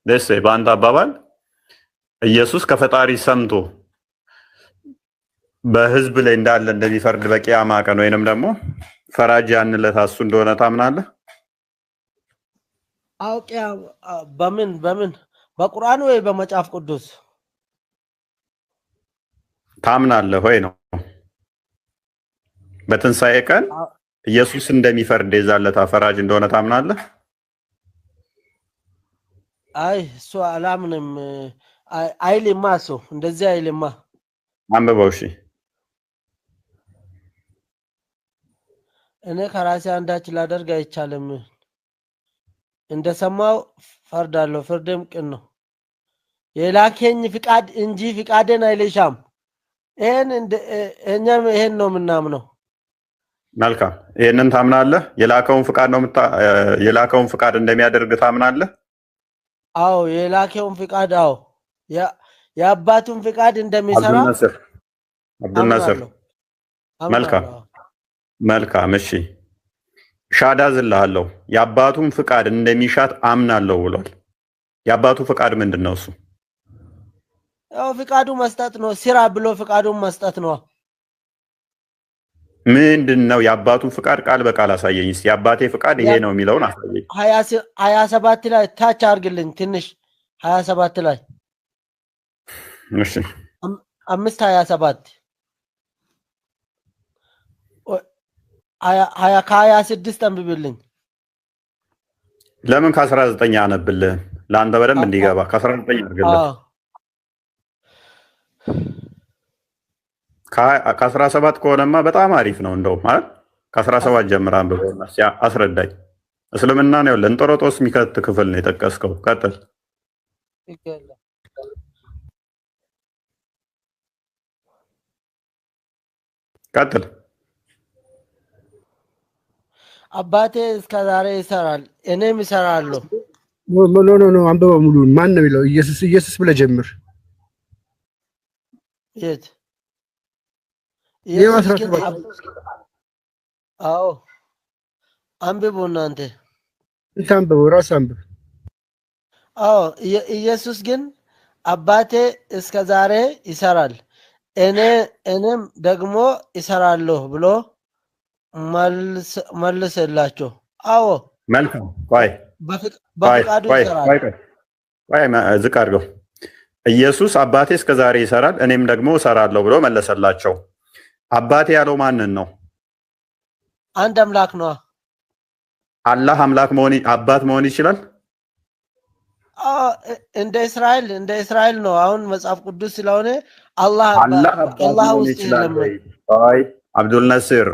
ሌሴ በአንተ አባባል ኢየሱስ ከፈጣሪ ሰምቶ በህዝብ ላይ እንዳለ እንደሚፈርድ በቂያማ ቀን ወይንም ደግሞ ፈራጅ ያንለት እሱ እንደሆነ ታምናለህ? አውቂያ በምን በቁርአን ወይ በመጽሐፍ ቅዱስ ታምናለህ ወይ ነው? በትንሳኤ ቀን ኢየሱስ እንደሚፈርድ የዛለታ ፈራጅ እንደሆነ ታምናለህ? አይ እሱ አላምንም። አይልማ እሱ እንደዚህ አይልማ። አንብበው እሺ። እኔ ከራሴ አንዳች ላደርግ አይቻልም። እንደሰማው ፈርዳለሁ፣ ፍርድም ቅን ነው። የላከኝ ፍቃድ እንጂ ፍቃዴን አይልሻም። እኛም ይሄን ነው የምናምነው። መልካም፣ ይሄንን ታምናለህ? የላከውን ፍቃድ እንደሚያደርግ ታምናለህ? አዎ፣ የላከውን ፍቃድ አዎ፣ የአባቱን ፍቃድ እንደሚሰራ አብዱል ናስር። መልካም እሺ፣ ሻዳ ዝልሃለሁ። የአባቱን ፍቃድ እንደሚሻት አምናለሁ ብሏል። የአባቱ ፍቃድ ምንድነው? እሱ ያው ፍቃዱ መስጠት ነው። ስራ ብሎ ፍቃዱን መስጠት ነው። ምንድነው የአባቱን ፍቃድ? ቃል በቃል አሳየኝ እስቲ። የአባቴ ፍቃድ ይሄ ነው የሚለውን አሳየኝ። 27 ላይ ታች አርግልኝ ትንሽ 27 ላይ እሺ 5:27 ከ26 አንብብልኝ። ለምን ከ19 አነብልህ? ለአንተ በደንብ እንዲገባ ከ19 አድርግልህ። ከ17 ከሆነማ በጣም አሪፍ ነው። እንደውም ማለት ከ17 ጀምር አንብበውና አስረዳኝ። እስልምና ነው ለእንጦሮጦስ የሚከት ክፍል ነው የጠቀስከው። ቀጥል። ቀጥል። አባቴ እስከ ዛሬ ይሰራል፣ እኔም ይሰራለሁ። ኖ አንብበው ሙሉን። ማን ነው የሚለው? ኢየሱስ ብለህ ጀምር። የት? አዎ አንብቡ እናንተ አንብበው፣ ራስ አንብብ። አዎ ኢየሱስ ግን አባቴ እስከ ዛሬ ይሰራል እኔም ደግሞ ይሰራለሁ ብሎ መልስላቸው። አዎ መልካም። ቆይ በፍቃዱ ይሰራል። ቆይ ዝቅ አድርገው። ኢየሱስ አባቴ እስከ ዛሬ ይሰራል እኔም ደግሞ እሰራለሁ ብሎ መለሰላቸው። አባቴ ያለው ማንን ነው? አንድ አምላክ ነው። አላህ አምላክ አባት መሆን ይችላል? እንደ እስራኤል ነው። አሁን መጽሐፍ ቅዱስ ስለሆነ አላህ ውስጥ የለም። አይ አብዱል ነስር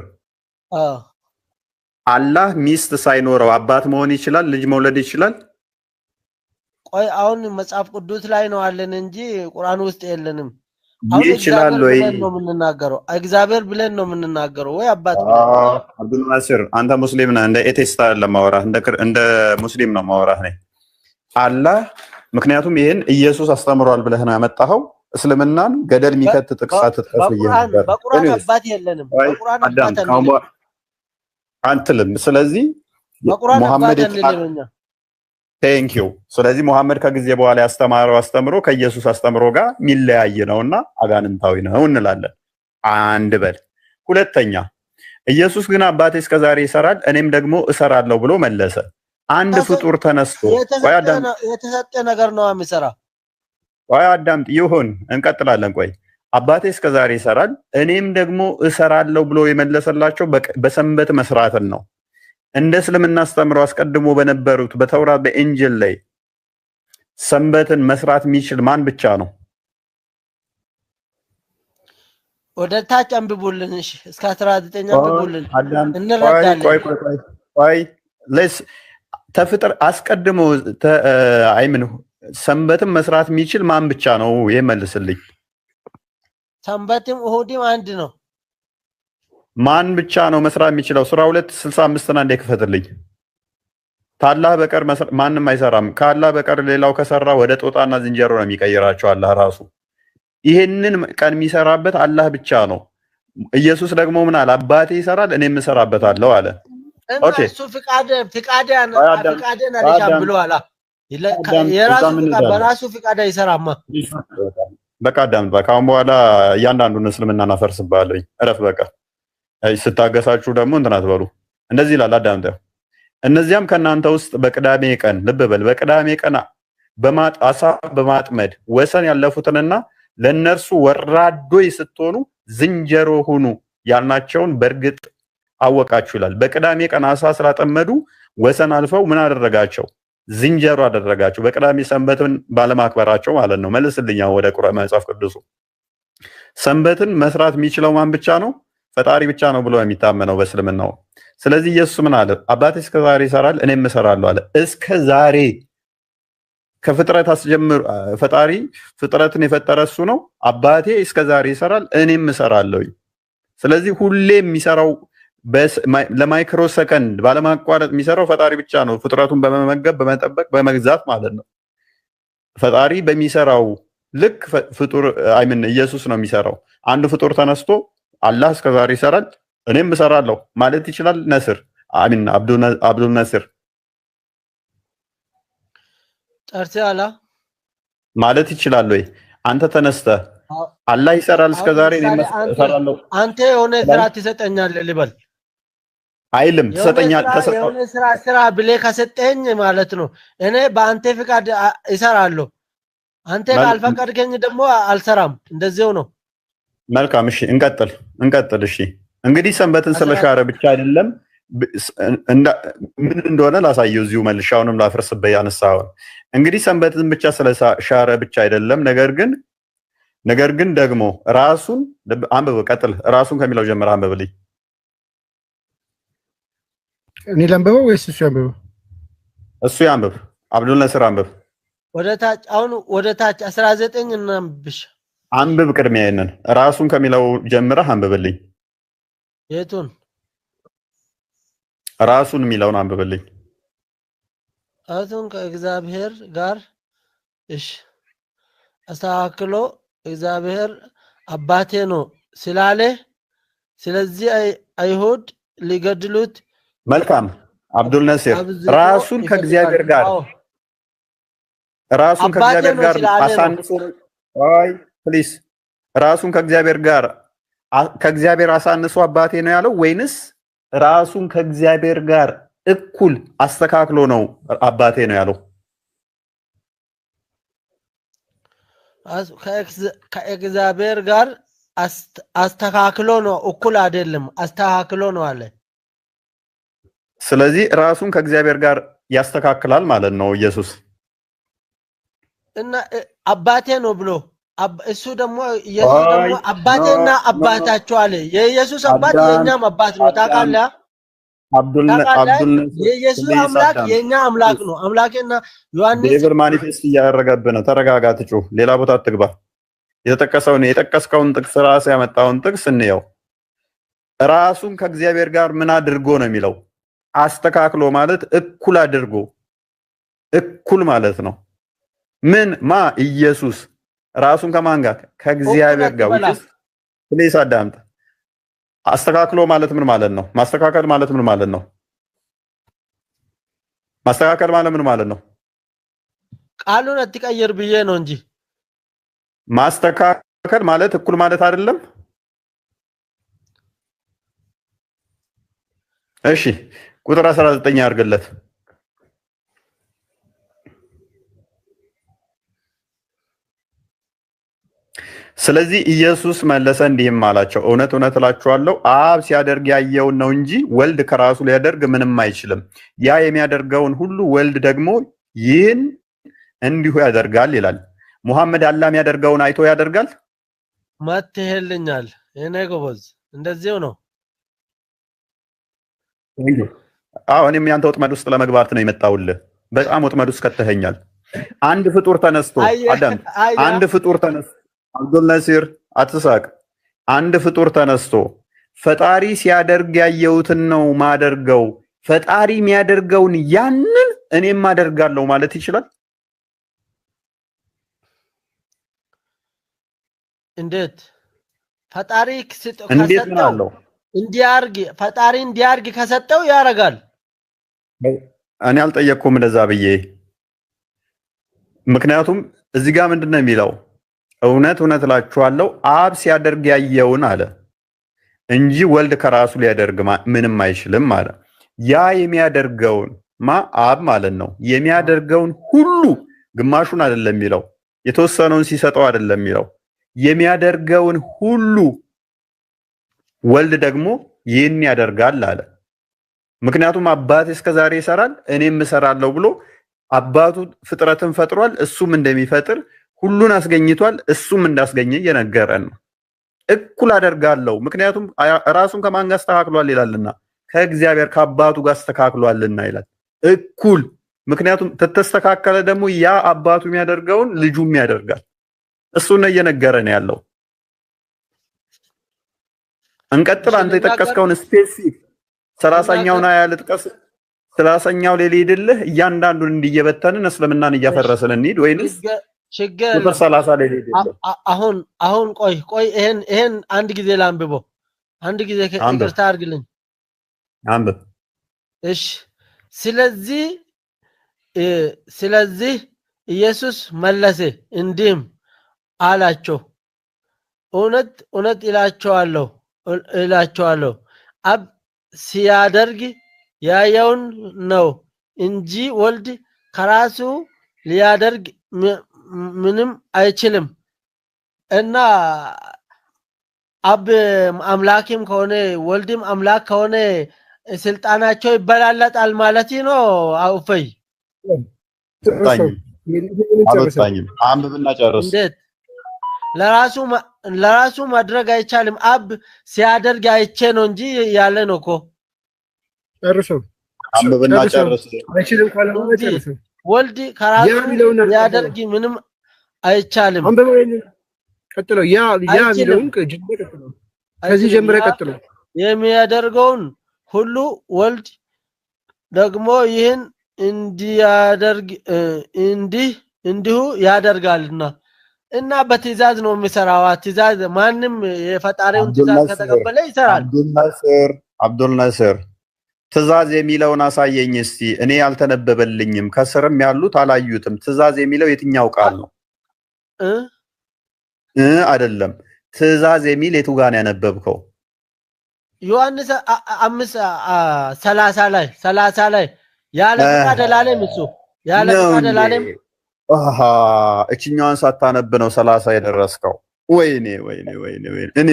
አላህ ሚስት ሳይኖረው አባት መሆን ይችላል? ልጅ መውለድ ይችላል? ቆይ አሁን መጽሐፍ ቅዱስ ላይ ነው አለን እንጂ ቁርአን ውስጥ የለንም። ይችላል ወይ ነው የምንናገረው? እግዚአብሔር ብለን ነው የምንናገረው ወይ አባት? አብዱል ናስር አንተ ሙስሊም ነህ። እንደ ኤቴስታ ለማወራህ እንደ ሙስሊም ነው ማወራህ ነኝ። አላህ ምክንያቱም ይሄን ኢየሱስ አስተምሯል ብለህ ነው ያመጣኸው። እስልምናን ገደል የሚከት ጥቅሳት በቁርአን አባት የለንም። በቁርአን አባት አንትልም። ስለዚህ ሙሐመድ ቴንኪው። ስለዚህ ሙሐመድ ከጊዜ በኋላ ያስተማረው አስተምሮ ከኢየሱስ አስተምሮ ጋር የሚለያይ ነውና አጋንንታዊ ነው እንላለን። አንድ በል። ሁለተኛ ኢየሱስ ግን አባቴ እስከዛሬ ይሰራል እኔም ደግሞ እሰራለሁ ብሎ መለሰ። አንድ ፍጡር ተነስቶ የተሰጠ ነገር ነው የሚሰራ። ቆይ አዳምጥ። ይሁን እንቀጥላለን። ቆይ አባቴ እስከዛሬ ይሰራል እኔም ደግሞ እሰራለሁ ብሎ የመለሰላቸው በሰንበት መስራትን ነው። እንደ እስልምና አስተምሮ አስቀድሞ በነበሩት በተውራት በኢንጅል ላይ ሰንበትን መስራት የሚችል ማን ብቻ ነው? ወደ ታች አንብቡልን። እሺ እስከ 19 አንብቡልን እንረዳለን። ቆይ ተፍጥር አስቀድሞ አይምን ሰንበትን መስራት የሚችል ማን ብቻ ነው? ይመልስልኝ። ሰንበትም እሁድም አንድ ነው። ማን ብቻ ነው መስራት የሚችለው? ሱራ 2:65 አንዴ ክፈትልኝ። ከአላህ በቀር ማንም አይሰራም። ከአላህ በቀር ሌላው ከሰራ ወደ ጦጣና ዝንጀሮ ነው የሚቀይራቸው አላህ ራሱ። ይሄንን ቀን የሚሰራበት አላህ ብቻ ነው። ኢየሱስ ደግሞ ምን አለ? አባቴ ይሰራል እኔም እሰራበታለሁ አለ። ኦኬ እሱ ፍቃዴን አልሻም ብሎ አላ የራሱ ፍቃድ በራሱ ፍቃድ አይሰራማ። በቃ አዳምጥ። በቃ አሁን በኋላ እያንዳንዱን እስልምና እናፈርስብሃለሁ። እረፍ በቃ። ስታገሳችሁ ደግሞ እንትን አትበሉ። እንደዚህ ይላል አዳምጥ። እነዚያም ከእናንተ ውስጥ በቅዳሜ ቀን ልብ በል፣ በቅዳሜ ቀን አሳ በማጥመድ ወሰን ያለፉትንና ለእነርሱ ወራዶች ስትሆኑ ዝንጀሮ ሁኑ ያልናቸውን በእርግጥ አወቃችሁ ይላል። በቅዳሜ ቀን አሳ ስላጠመዱ ወሰን አልፈው ምን አደረጋቸው? ዝንጀሮ አደረጋቸው። በቅዳሜ ሰንበትን ባለማክበራቸው ማለት ነው። መልስልኛ ወደ ቁርአን መጽሐፍ ቅዱሱ። ሰንበትን መስራት የሚችለው ማን ብቻ ነው? ፈጣሪ ብቻ ነው ብሎ የሚታመነው በእስልምናው። ስለዚህ ኢየሱስ ምን አለ? አባቴ እስከ ዛሬ ይሰራል እኔም እሰራለሁ አለ። እስከ ዛሬ ከፍጥረት አስጀምር ፈጣሪ ፍጥረትን የፈጠረ እሱ ነው። አባቴ እስከ ዛሬ ይሰራል እኔም እሰራለሁ። ስለዚህ ሁሌ የሚሰራው ለማይክሮ ሰከንድ ባለማቋረጥ የሚሰራው ፈጣሪ ብቻ ነው። ፍጥረቱን በመመገብ በመጠበቅ በመግዛት ማለት ነው። ፈጣሪ በሚሰራው ልክ ፍጡር ኢየሱስ ነው የሚሰራው። አንድ ፍጡር ተነስቶ አላህ እስከዛሬ ይሰራል እኔም እሰራለሁ ማለት ይችላል? ነስር አብዱል ነስር ጠርቲያላ ማለት ይችላል ወይ? አንተ ተነስተህ አላህ ይሰራል እስከዛሬ እኔም እሰራለሁ አንተ የሆነ ስራ ትሰጠኛለህ ልበል አይልም። ትሰጠኛለህ የሆነ ስራ ብለህ ከሰጠኝ ማለት ነው እኔ በአንተ ፍቃድ እሰራለሁ። አንተ ካልፈቀድከኝ ደግሞ አልሰራም። እንደዚሁ ነው። መልካም እሺ፣ እንቀጥል። እሺ እንግዲህ ሰንበትን ስለሻረ ብቻ አይደለም ምን እንደሆነ ላሳየው እዚሁ መልሻውንም ላፍርስበት ያነሳውን። እንግዲህ ሰንበትን ብቻ ስለሻረ ብቻ አይደለም፣ ነገር ግን ደግሞ ራሱን አንብብ። ቀጥል። ራሱን ከሚለው ጀምር አንብብልኝ። እኔ ላንብበው ወይስ እሱ ያንብበው? እሱ ያንብብ። አብዱል ነስር አንብብ። ወደ ታች 19 እናንብሽ። አንብብ። ቅድሚያ ይሄንን ራሱን ከሚለው ጀምረህ አንብብልኝ። የቱን? ራሱን የሚለውን አንብብልኝ። ራሱን ከእግዚአብሔር ጋር እሺ አስተካክሎ እግዚአብሔር አባቴ ነው ስላለ ስለዚህ አይሁድ ሊገድሉት። መልካም አብዱል ነስር ራሱን ከእግዚአብሔር ጋር አሳንሶ ፕሊስ ራሱን ከእግዚአብሔር አሳንሶ አባቴ ነው ያለው ወይንስ ራሱን ከእግዚአብሔር ጋር እኩል አስተካክሎ ነው አባቴ ነው ያለው? ከእግዚአብሔር ጋር አስተካክሎ ነው፣ እኩል አይደለም፣ አስተካክሎ ነው አለ። ስለዚህ ራሱን ከእግዚአብሔር ጋር ያስተካክላል ማለት ነው ኢየሱስ እና አባቴ ነው ብሎ እሱ ደግሞ ኢየሱስ ደግሞ አባቴና አባታቸው አለ። የኢየሱስ አባት የኛም አባት ነው። ታውቃለህ? አብዱል የኢየሱስ አምላክ የኛ አምላክ ነው። አምላኬና ዮሐንስ ዴቪል ማኒፌስት እያደረገብህ ነው። ተረጋጋ፣ ትጩህ፣ ሌላ ቦታ አትግባ። የጠቀስከውን ጥቅስ ራስ ያመጣውን ጥቅስ እንየው። ራሱን ከእግዚአብሔር ጋር ምን አድርጎ ነው የሚለው? አስተካክሎ ማለት እኩል አድርጎ፣ እኩል ማለት ነው። ኢየሱስ ራሱን ከማን ጋር? ከእግዚአብሔር ጋር። ፕሊስ አዳምጥ። አስተካክሎ ማለት ምን ማለት ነው? ማስተካከል ማለት ምን ማለት ነው? ማስተካከል ማለት ምን ማለት ነው? ቃሉን አትቀይር ብዬ ነው እንጂ ማስተካከል ማለት እኩል ማለት አይደለም። እሺ ቁጥር 19 ያርግለት። ስለዚህ ኢየሱስ መለሰ እንዲህም አላቸው፣ እውነት እውነት እላችኋለሁ አብ ሲያደርግ ያየውን ነው እንጂ ወልድ ከራሱ ሊያደርግ ምንም አይችልም። ያ የሚያደርገውን ሁሉ ወልድ ደግሞ ይህን እንዲሁ ያደርጋል ይላል። ሙሐመድ አላህ የሚያደርገውን አይቶ ያደርጋል? መትሄልኛል እኔ ጎበዝ፣ እንደዚሁ ነው። እኔም ያንተ ወጥመድ ውስጥ ለመግባት ነው የመጣሁልህ። በጣም ወጥመድ ውስጥ ከተኸኛል። አንድ ፍጡር ተነስቶ አብዱል ነሲር አትሳቅ። አንድ ፍጡር ተነስቶ ፈጣሪ ሲያደርግ ያየሁትን ነው ማደርገው፣ ፈጣሪ የሚያደርገውን ያንን እኔም አደርጋለሁ ማለት ይችላል? እንዴት? ፈጣሪ ከሰጠው እንዲያርግ ፈጣሪ እንዲያርግ ከሰጠው ያረጋል። እኔ አልጠየቅኩም እንደዛ ብዬ። ምክንያቱም እዚህ ጋር ምንድነው የሚለው? እውነት እውነት እላችኋለሁ አብ ሲያደርግ ያየውን አለ እንጂ ወልድ ከራሱ ሊያደርግ ምንም አይችልም አለ። ያ የሚያደርገውን አብ ማለት ነው የሚያደርገውን ሁሉ ግማሹን አይደለም የሚለው የተወሰነውን ሲሰጠው አይደለም የሚለው የሚያደርገውን ሁሉ ወልድ ደግሞ ይህን ያደርጋል አለ። ምክንያቱም አባቴ እስከዛሬ ይሰራል እኔም እሰራለሁ ብሎ አባቱ ፍጥረትን ፈጥሯል፣ እሱም እንደሚፈጥር ሁሉን አስገኝቷል፣ እሱም እንዳስገኘ እየነገረን ነው። እኩል አደርጋለሁ ምክንያቱም ራሱን ከማን ጋር አስተካክሏል ይላልና ከእግዚአብሔር ከአባቱ ጋር አስተካክሏልና ይላል። እኩል ምክንያቱም ተተስተካከለ ደግሞ ያ አባቱ የሚያደርገውን ልጁም ያደርጋል። እሱ ነው እየነገረን ያለው። እንቀጥል። አንተ የጠቀስከውን ስፔሲፊክ 30ኛውን አያ ልጥቀስ። 30ኛው ላይ ልሂድልህ እያንዳንዱን እንዲየበተንን እስልምናን እያፈረስን እንሂድ ወይንስ ቁጥር 30 ላይ ልሂድልህ? አሁን ቆይ ይሄን አንድ ጊዜ ላንብበው። አንድ ጊዜ ይቅርታ አድርግልኝ። አንብብ። እሺ። ስለዚህ ኢየሱስ መለሰ እንዲህም አላቸው፣ እውነት እውነት እላቸዋለሁ አብ ሲያደርግ ያየውን ነው እንጂ ወልድ ከራሱ ሊያደርግ ምንም አይችልም። እና አብ አምላክም ከሆነ ወልድም አምላክ ከሆነ ስልጣናቸው ይበላለጣል ማለት ነው። አውፈይ አልወጣኝም። አንብብና ጨርስ። እንዴት ለራሱ ማድረግ አይቻልም? አብ ሲያደርግ አይቼ ነው እንጂ ያለ ነው እኮ። ጨርሰው አንብብና ጨርስ። አይችልም ካለሆነ ጨርሰው። ወልድ ከራሱ ሊያደርግ ምንም አይቻልም። አንብበው። ቀጥለው ያ የሚለውን ቀጥለው። ከዚህ ጀምረ ቀጥለው። የሚያደርገውን ሁሉ ወልድ ደግሞ ይህን እንዲያደርግ እንዲሁ ያደርጋልና እና በትእዛዝ ነው የሚሰራው። ትእዛዝ ማንም የፈጣሪውን ትእዛዝ ከተቀበለ ይሰራል። አብዱል ነስር ትእዛዝ የሚለውን አሳየኝ እስቲ። እኔ ያልተነበበልኝም ከስርም ያሉት አላዩትም። ትእዛዝ የሚለው የትኛው ቃል ነው? አይደለም ትእዛዝ የሚል የቱ ጋር ነው ያነበብከው? ዮሐንስ 5:30 ላይ ያለ ፈቃድ አላለም። እሱ ያለ ፈቃድ አላለም። እችኛዋን ሳታነብ ነው 30 የደረስከው። ወይኔ እኔ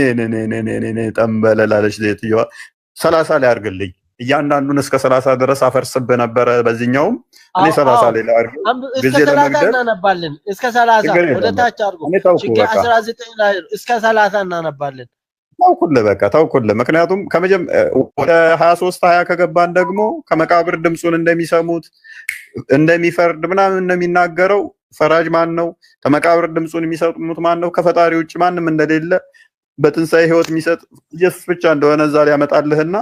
ጠንበለላለች ዜትየዋ። 30 ላይ አድርግልኝ። እያንዳንዱን እስከ 30 ድረስ አፈርስብህ ነበረ። በዚህኛውም እኔ 30 ላይ አድርግ። ጊዜ ለመግደል እናነባለን። እስከ 30 ወደ ታች አድርጎ 19 ላይ እስከ 30 እናነባለን። ታውኩልህ። ምክንያቱም ወደ 23-20 ከገባን ደግሞ ከመቃብር ድምፁን እንደሚሰሙት እንደሚፈርድ ምናምን እንደሚናገረው ፈራጅ ማን ነው? ከመቃብር ድምፁን የሚሰሙት ማን ነው? ከፈጣሪ ውጭ ማንም እንደሌለ በትንሣኤ ህይወት የሚሰጥ ኢየሱስ ብቻ እንደሆነ እዛ ላይ ያመጣልህና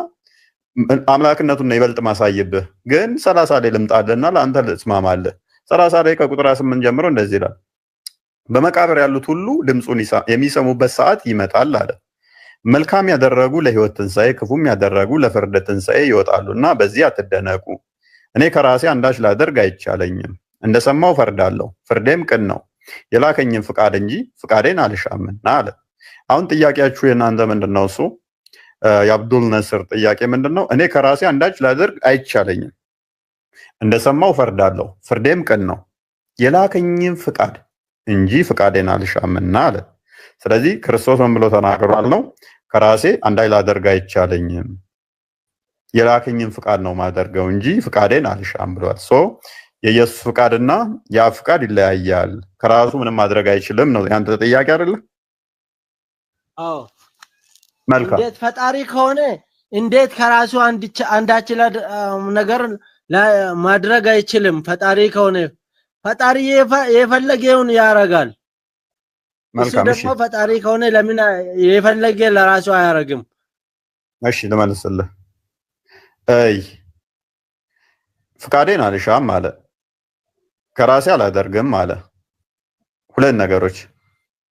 አምላክነቱን ነው ይበልጥ ማሳይብህ። ግን 30 ላይ ልምጣልህና ለአንተ ልስማማለህ። 30 ላይ ከቁጥር 8 ጀምሮ እንደዚህ ይላል፣ በመቃብር ያሉት ሁሉ ድምፁን የሚሰሙበት ሰዓት ይመጣል አለ። መልካም ያደረጉ ለህይወት ትንሣኤ፣ ክፉም ያደረጉ ለፍርድ ትንሣኤ ይወጣሉና በዚህ አትደነቁ። እኔ ከራሴ አንዳች ላደርግ አይቻለኝም። እንደሰማው ፈርዳለሁ፣ ፍርዴም ቅን ነው። የላከኝም ፍቃድ እንጂ ፍቃዴን አልሻምና አለ። አሁን ጥያቄያችሁ የእናንተ ምንድነው? እሱ የአብዱል ነስር ጥያቄ ምንድነው? እኔ ከራሴ አንዳች ላደርግ አይቻለኝም፣ እንደሰማው ፈርዳለሁ፣ ፍርዴም ቅን ነው። የላከኝም ፍቃድ እንጂ ፍቃዴን አልሻምና አለ። ስለዚህ ክርስቶስ ምን ብሎ ተናግሯል ነው? ከራሴ አንዳች ላደርግ አይቻለኝም፣ የላከኝም ፍቃድ ነው ማደርገው እንጂ ፍቃዴን አልሻም ብሏል። የኢየሱስ ፍቃድና ያ ፍቃድ ይለያያል። ከራሱ ምንም ማድረግ አይችልም ነው ያንተ ጥያቄ አይደለ? አዎ። መልካም። እንዴት ፈጣሪ ከሆነ እንዴት ከራሱ አንዳች ነገር ማድረግ አይችልም? ፈጣሪ ከሆነ ፈጣሪ የፈለገውን ያደርጋል። እሱ ደግሞ ፈጣሪ ከሆነ ለምን የፈለገ ለራሱ አያደርግም? እሺ ልመልስልህ። ፍቃዴን አልሻም አለ፣ ከራሴ አላደርግም አለ። ሁለት ነገሮች፣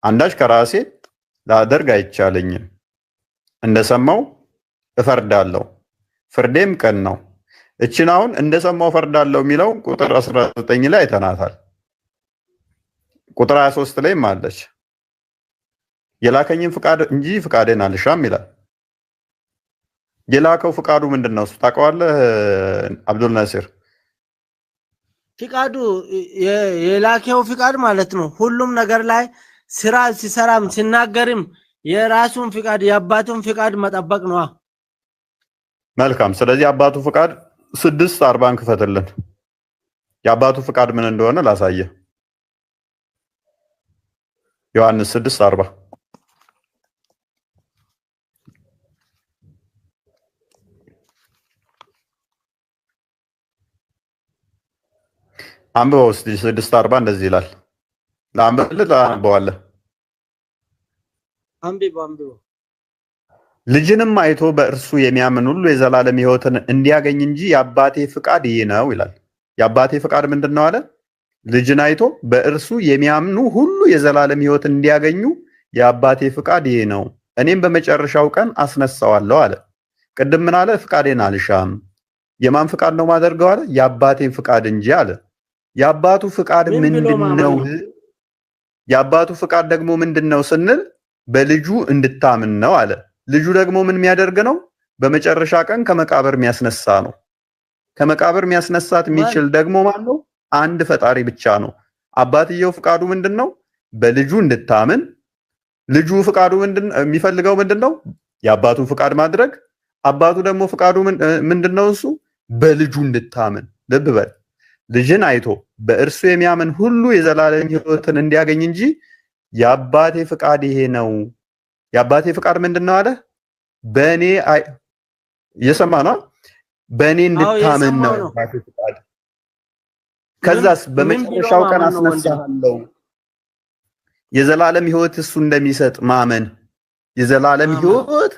አንዳች ከራሴ ላደርግ አይቻለኝም፣ እንደሰማው እፈርዳለሁ፣ ፍርዴም ቅን ነው። እችን አሁን እንደሰማው እፈርዳለሁ የሚለው ቁጥር 19 ላይ አይተናታል። ቁጥር 23 ላይም አለች። የላከኝን ፍቃድ እንጂ ፍቃዴን አልሻም ይላል። የላከው ፍቃዱ ምንድነው? እሱ ታውቀዋለህ አብዱል ናስር? ፍቃዱ የላከው ፍቃድ ማለት ነው። ሁሉም ነገር ላይ ስራ ሲሰራም ሲናገርም የራሱን ፍቃድ የአባቱን ፍቃድ መጠበቅ ነው። መልካም። ስለዚህ አባቱ ፍቃድ 6:40 ክፈትልን። የአባቱ ፍቃድ ምን እንደሆነ ላሳየ። ዮሐንስ 6:40 አንብበው እስቲ። 6:40 እንደዚህ ይላል። ለአንብበዋለህ። አንብበው። ልጅንም አይቶ በእርሱ የሚያምን ሁሉ የዘላለም ሕይወትን እንዲያገኝ እንጂ የአባቴ ፍቃድ ይህ ነው ይላል። የአባቴ ፍቃድ ምንድነው አለ? ልጅን አይቶ በእርሱ የሚያምኑ ሁሉ የዘላለም ሕይወትን እንዲያገኙ የአባቴ ፍቃድ ይህ ነው፣ እኔም በመጨረሻው ቀን አስነሳዋለሁ አለ። ቅድም ምን አለ? ፍቃዴን አልሻም። የማን ፍቃድ ነው ማደርገው አለ? የአባቴን ፍቃድ እንጂ አለ። የአባቱ ፍቃድ ምንድነው? የአባቱ ፍቃድ ደግሞ ምንድነው ስንል በልጁ እንድታምን ነው አለ። ልጁ ደግሞ ምን የሚያደርግ ነው? በመጨረሻ ቀን ከመቃብር የሚያስነሳ ነው። ከመቃብር የሚያስነሳት የሚችል ደግሞ ማን ነው? አንድ ፈጣሪ ብቻ ነው። አባትየው ፍቃዱ ምንድነው? በልጁ እንድታምን። ልጁ ፍቃዱ የሚፈልገው ምንድነው? የአባቱን ፍቃድ ማድረግ። አባቱ ደግሞ ፍቃዱ ምንድነው? እሱ በልጁ እንድታምን። ልብ በል። ልጅን አይቶ በእርሱ የሚያምን ሁሉ የዘላለም ሕይወትን እንዲያገኝ እንጂ የአባቴ ፍቃድ ይሄ ነው። የአባቴ ፍቃድ ምንድነው አለ? በእኔ እየሰማ ነው። በእኔ እንድታምን ነው የአባቴ ፍቃድ። ከዛስ በመጨረሻው ቀን አስነሳለሁ። የዘላለም ሕይወት እሱ እንደሚሰጥ ማመን። የዘላለም ሕይወት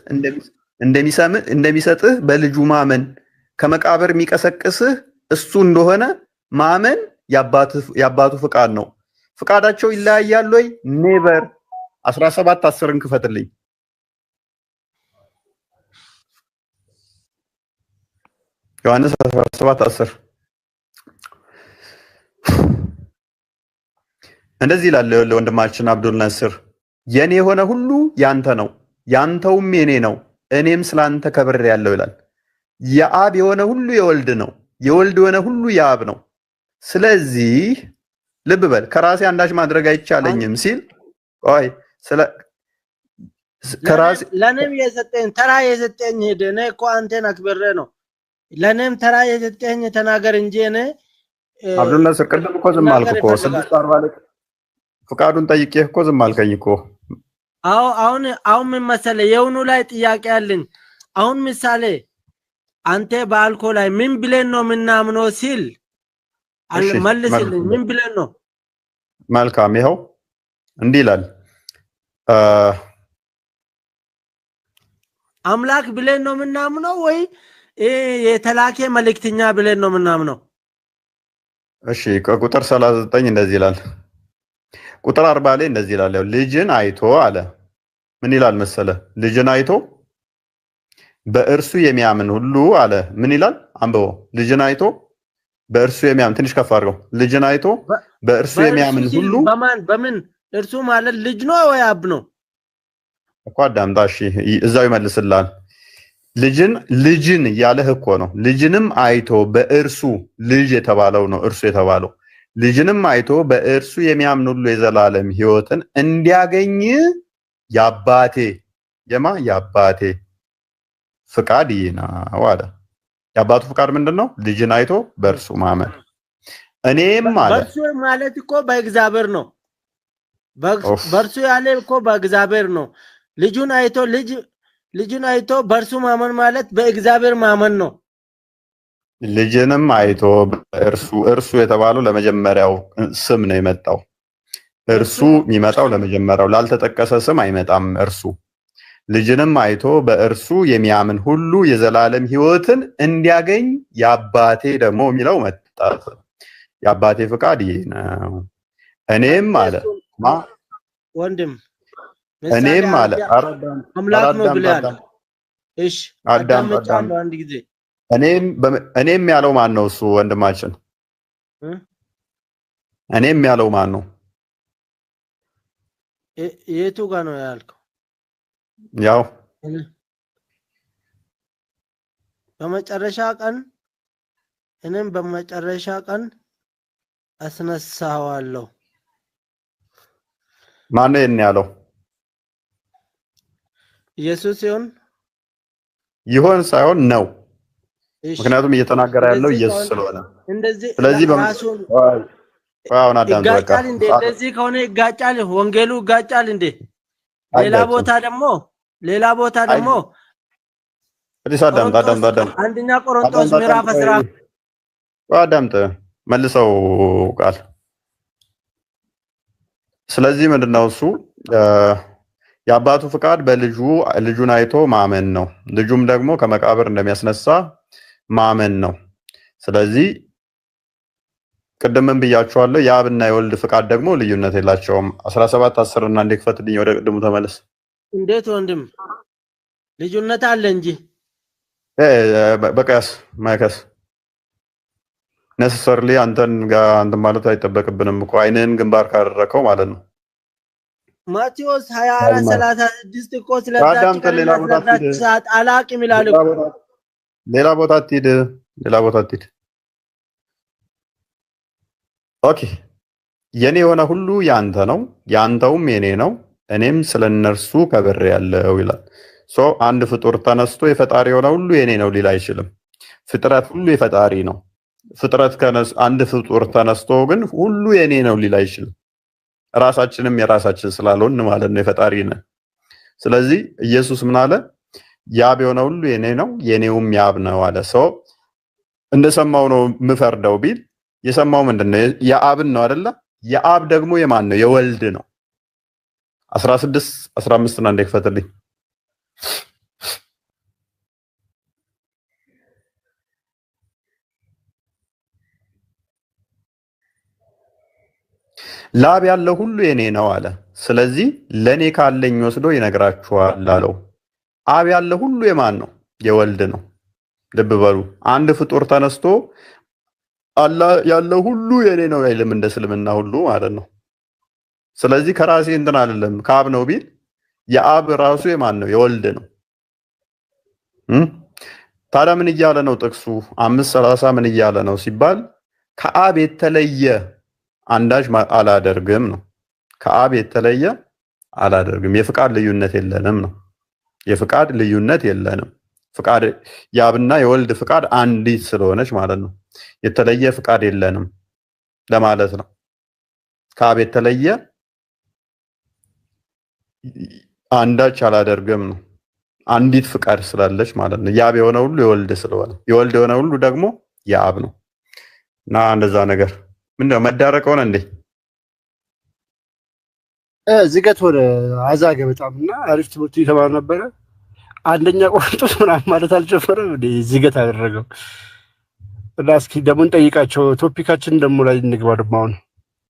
እንደሚሰጥህ በልጁ ማመን። ከመቃብር የሚቀሰቅስህ እሱ እንደሆነ ማመን የአባቱ ፍቃድ ነው። ፍቃዳቸው ይለያያል ወይ? ኔቨር። 17:10 ክፈትልኝ። ዮሐንስ 17:10 እንደዚህ ይላል። ወንድማችን አብዱል ናስር የኔ የሆነ ሁሉ ያንተ ነው፣ ያንተውም የኔ ነው፣ እኔም ስላንተ ከብሬያለሁ ይላል። የአብ የሆነ ሁሉ የወልድ ነው፣ የወልድ የሆነ ሁሉ የአብ ነው። ስለዚህ ልብ በል፣ ከራሴ አንዳች ማድረግ አይቻለኝም ሲል ቆይ ለኔም የሰጠኝ ተራ የሰጠኝ ሄደ። እኔ እኮ አንተን አክብሬ ነው። ለኔም ተራ የሰጠኝ ተናገር እንጂ እኔ አብዱል ናስር ቅድም እኮ ዝም አልኩ እኮ 6:40 ላይ ፍቃዱን ጠይቄህ እኮ ዝም አልከኝ እኮ። አሁን ምን መሰለህ የውኑ ላይ ጥያቄ አለኝ። አሁን ምሳሌ አንተ በአልኮ ላይ ምን ብለን ነው ምናምነው ሲል መልስልኝ። ምን ብለን ነው? መልካም ይኸው እንዲህ ይላል። አምላክ ብለን ነው ምናምነው ወይ የተላከ መልእክተኛ ብለን ነው ምናምነው? እሺ ቁጥር 39 እንደዚህ ይላል። ቁጥር 40 ላይ እንደዚህ ይላል። ያው ልጅን አይቶ አለ። ምን ይላል መሰለ? ልጅን አይቶ በእርሱ የሚያምን ሁሉ አለ። ምን ይላል? አንብበው። ልጅን አይቶ በእርሱ የሚያምን፣ ትንሽ ከፍ አድርገው። ልጅን አይቶ በእርሱ የሚያምን ሁሉ በምን እርሱ ማለት ልጅ ነው ወይ አብ ነው? እኮ አዳምጣ። እሺ እዛው ይመልስልሃል። ልጅን ያለህ እኮ ነው። ልጅንም አይቶ በእርሱ ልጅ የተባለው ነው እርሱ የተባለው። ልጅንም አይቶ በእርሱ የሚያምን ሁሉ የዘላለም ሕይወትን እንዲያገኝ የአባቴ የአባቴ ፍቃድ ይህ ነው አለ። የአባቱ ፍቃድ ምንድነው? ልጅን አይቶ በእርሱ ማመን። እኔም አለ በእርሱ ማለት እኮ በእግዚአብሔር ነው። በእርሱ ያለ እኮ በእግዚአብሔር ነው። ልጁን አይቶ በእርሱ ማመን ማለት በእግዚአብሔር ማመን ነው። ልጅንም አይቶ እርሱ የተባለው ለመጀመሪያው ስም ነው የመጣው። እርሱ የሚመጣው ለመጀመሪያው ላልተጠቀሰ ስም አይመጣም። እርሱ ልጅንም አይቶ በእርሱ የሚያምን ሁሉ የዘላለም ሕይወትን እንዲያገኝ የአባቴ ደግሞ የሚለው መጣ። የአባቴ ፍቃድ ይህ ነው። እኔም አለ ወንድም እኔም አለ አምላክ ነው ብለሃል። እሺ አዳምጫለሁ አንድ ጊዜ። እኔም ያለው ማን ነው? እሱ ወንድማችን እኔም ያለው ማን ነው? የቱ ጋር ነው ያልከው? ያው በመጨረሻ ቀን እኔም በመጨረሻ ቀን አስነሳዋለሁ። ማን ነው ይሄን ያለው? ኢየሱስ ይሆን ሳይሆን ነው። ምክንያቱም እየተናገረ ያለው ኢየሱስ ስለሆነ እንደዚህ ስለዚህ ራሱን አሁን አዳም በቃ ይጋጫል እንዴ? እንደዚህ ከሆነ ይጋጫል፣ ወንጌሉ ይጋጫል እንዴ? ሌላ ቦታ ደግሞ አዳምጥ አንደኛ ቆሮንቶስ ምዕራፍ 10 አዳምጥ መልሰው ቃል። ስለዚህ ምንድነው እሱ የአባቱ ፍቃድ ልጁን አይቶ ማመን ነው። ልጁም ደግሞ ከመቃብር እንደሚያስነሳ ማመን ነው። ስለዚህ ቅድምም ብያችኋለሁ የአብና የወልድ ፍቃድ ደግሞ ልዩነት የላቸውም። 17:10 እና እንደ ክፈትልኝ ወደ ቅድሙ ተመለስ። እንዴት ወንድም ልዩነት አለ እንጂ በቀስ ማይከስ necessarily አንተን ማለት አይጠበቅብንም እኮ አይንን ግንባር ካደረከው ማለት ነው። ማቴዎስ 24:36 እኮ ስለዛች ሰዓት አላቅም ይላል እኮ። ሌላ ቦታ አትሂድ። ኦኬ የኔ የሆነ ሁሉ ያንተ ነው፣ ያንተውም የኔ ነው፣ እኔም ስለነርሱ ከብሬያለሁ ይላል። አንድ ፍጡር ተነስቶ የፈጣሪ የሆነ ሁሉ የኔ ነው ሊል አይችልም። ፍጥረት ሁሉ የፈጣሪ ነው። አንድ ፍጡር ተነስቶ ግን ሁሉ የኔ ነው ሊል አይችልም። ራሳችንም የራሳችን ስላልሆን ማለት ነው የፈጣሪ ነን። ስለዚህ ኢየሱስ ምን አለ? ያብ የሆነ ሁሉ የኔ ነው፣ የኔውም ያብ ነው አለ። እንደሰማው ነው የምፈርደው ቢል የሰማው ምንድነው? የአብን ነው አይደለ? የአብ ደግሞ የማን ነው? የወልድ ነው። 16:15 እና እንደከፈተልኝ ላብ ያለው ሁሉ የኔ ነው አለ። ስለዚህ ለኔ ካለኝ ወስዶ ይነግራችኋል አለው። አብ ያለው ሁሉ የማን ነው? የወልድ ነው። ልብ በሉ። አንድ ፍጡር ተነስቶ አላህ ያለው ሁሉ የኔ ነው አይልም፣ እንደ እስልምና ሁሉ ማለት ነው። ስለዚህ ከራሴ እንትን አይደለም ከአብ ነው ቢል የአብ ራሱ የማን ነው? የወልድ ነው። ታዲያ ምን እያለ ነው ጥቅሱ? 5:30 ምን እያለ ነው ሲባል ከአብ የተለየ አንዳች አላደርግም ነው። ከአብ የተለየ አላደርግም። የፍቃድ ልዩነት የለንም ነው። የፍቃድ ልዩነት የለንም። ፍቃድ የአብና የወልድ ፍቃድ አንዲት ስለሆነች ማለት ነው። የተለየ ፍቃድ የለንም ለማለት ነው። ከአብ የተለየ አንዳች አላደርግም ነው። አንዲት ፍቃድ ስላለች ማለት ነው። የአብ የሆነ ሁሉ የወልድ ስለሆነ የወልድ የሆነ ሁሉ ደግሞ የአብ ነው እና እንደዛ ነገር ምንድነው መዳረቅ ሆነ እንዴ? ዝገት ወደ አዛገ በጣምና አሪፍ ትምህርት ይተማር ነበረ። አንደኛ ቆርጦስ ምናምን ማለት አልጀመረም እንዴ? ዝገት አደረገው እና እስኪ ደግሞ እንጠይቃቸው። ቶፒካችን ደግሞ ላይ እንግባ ደግሞ አሁን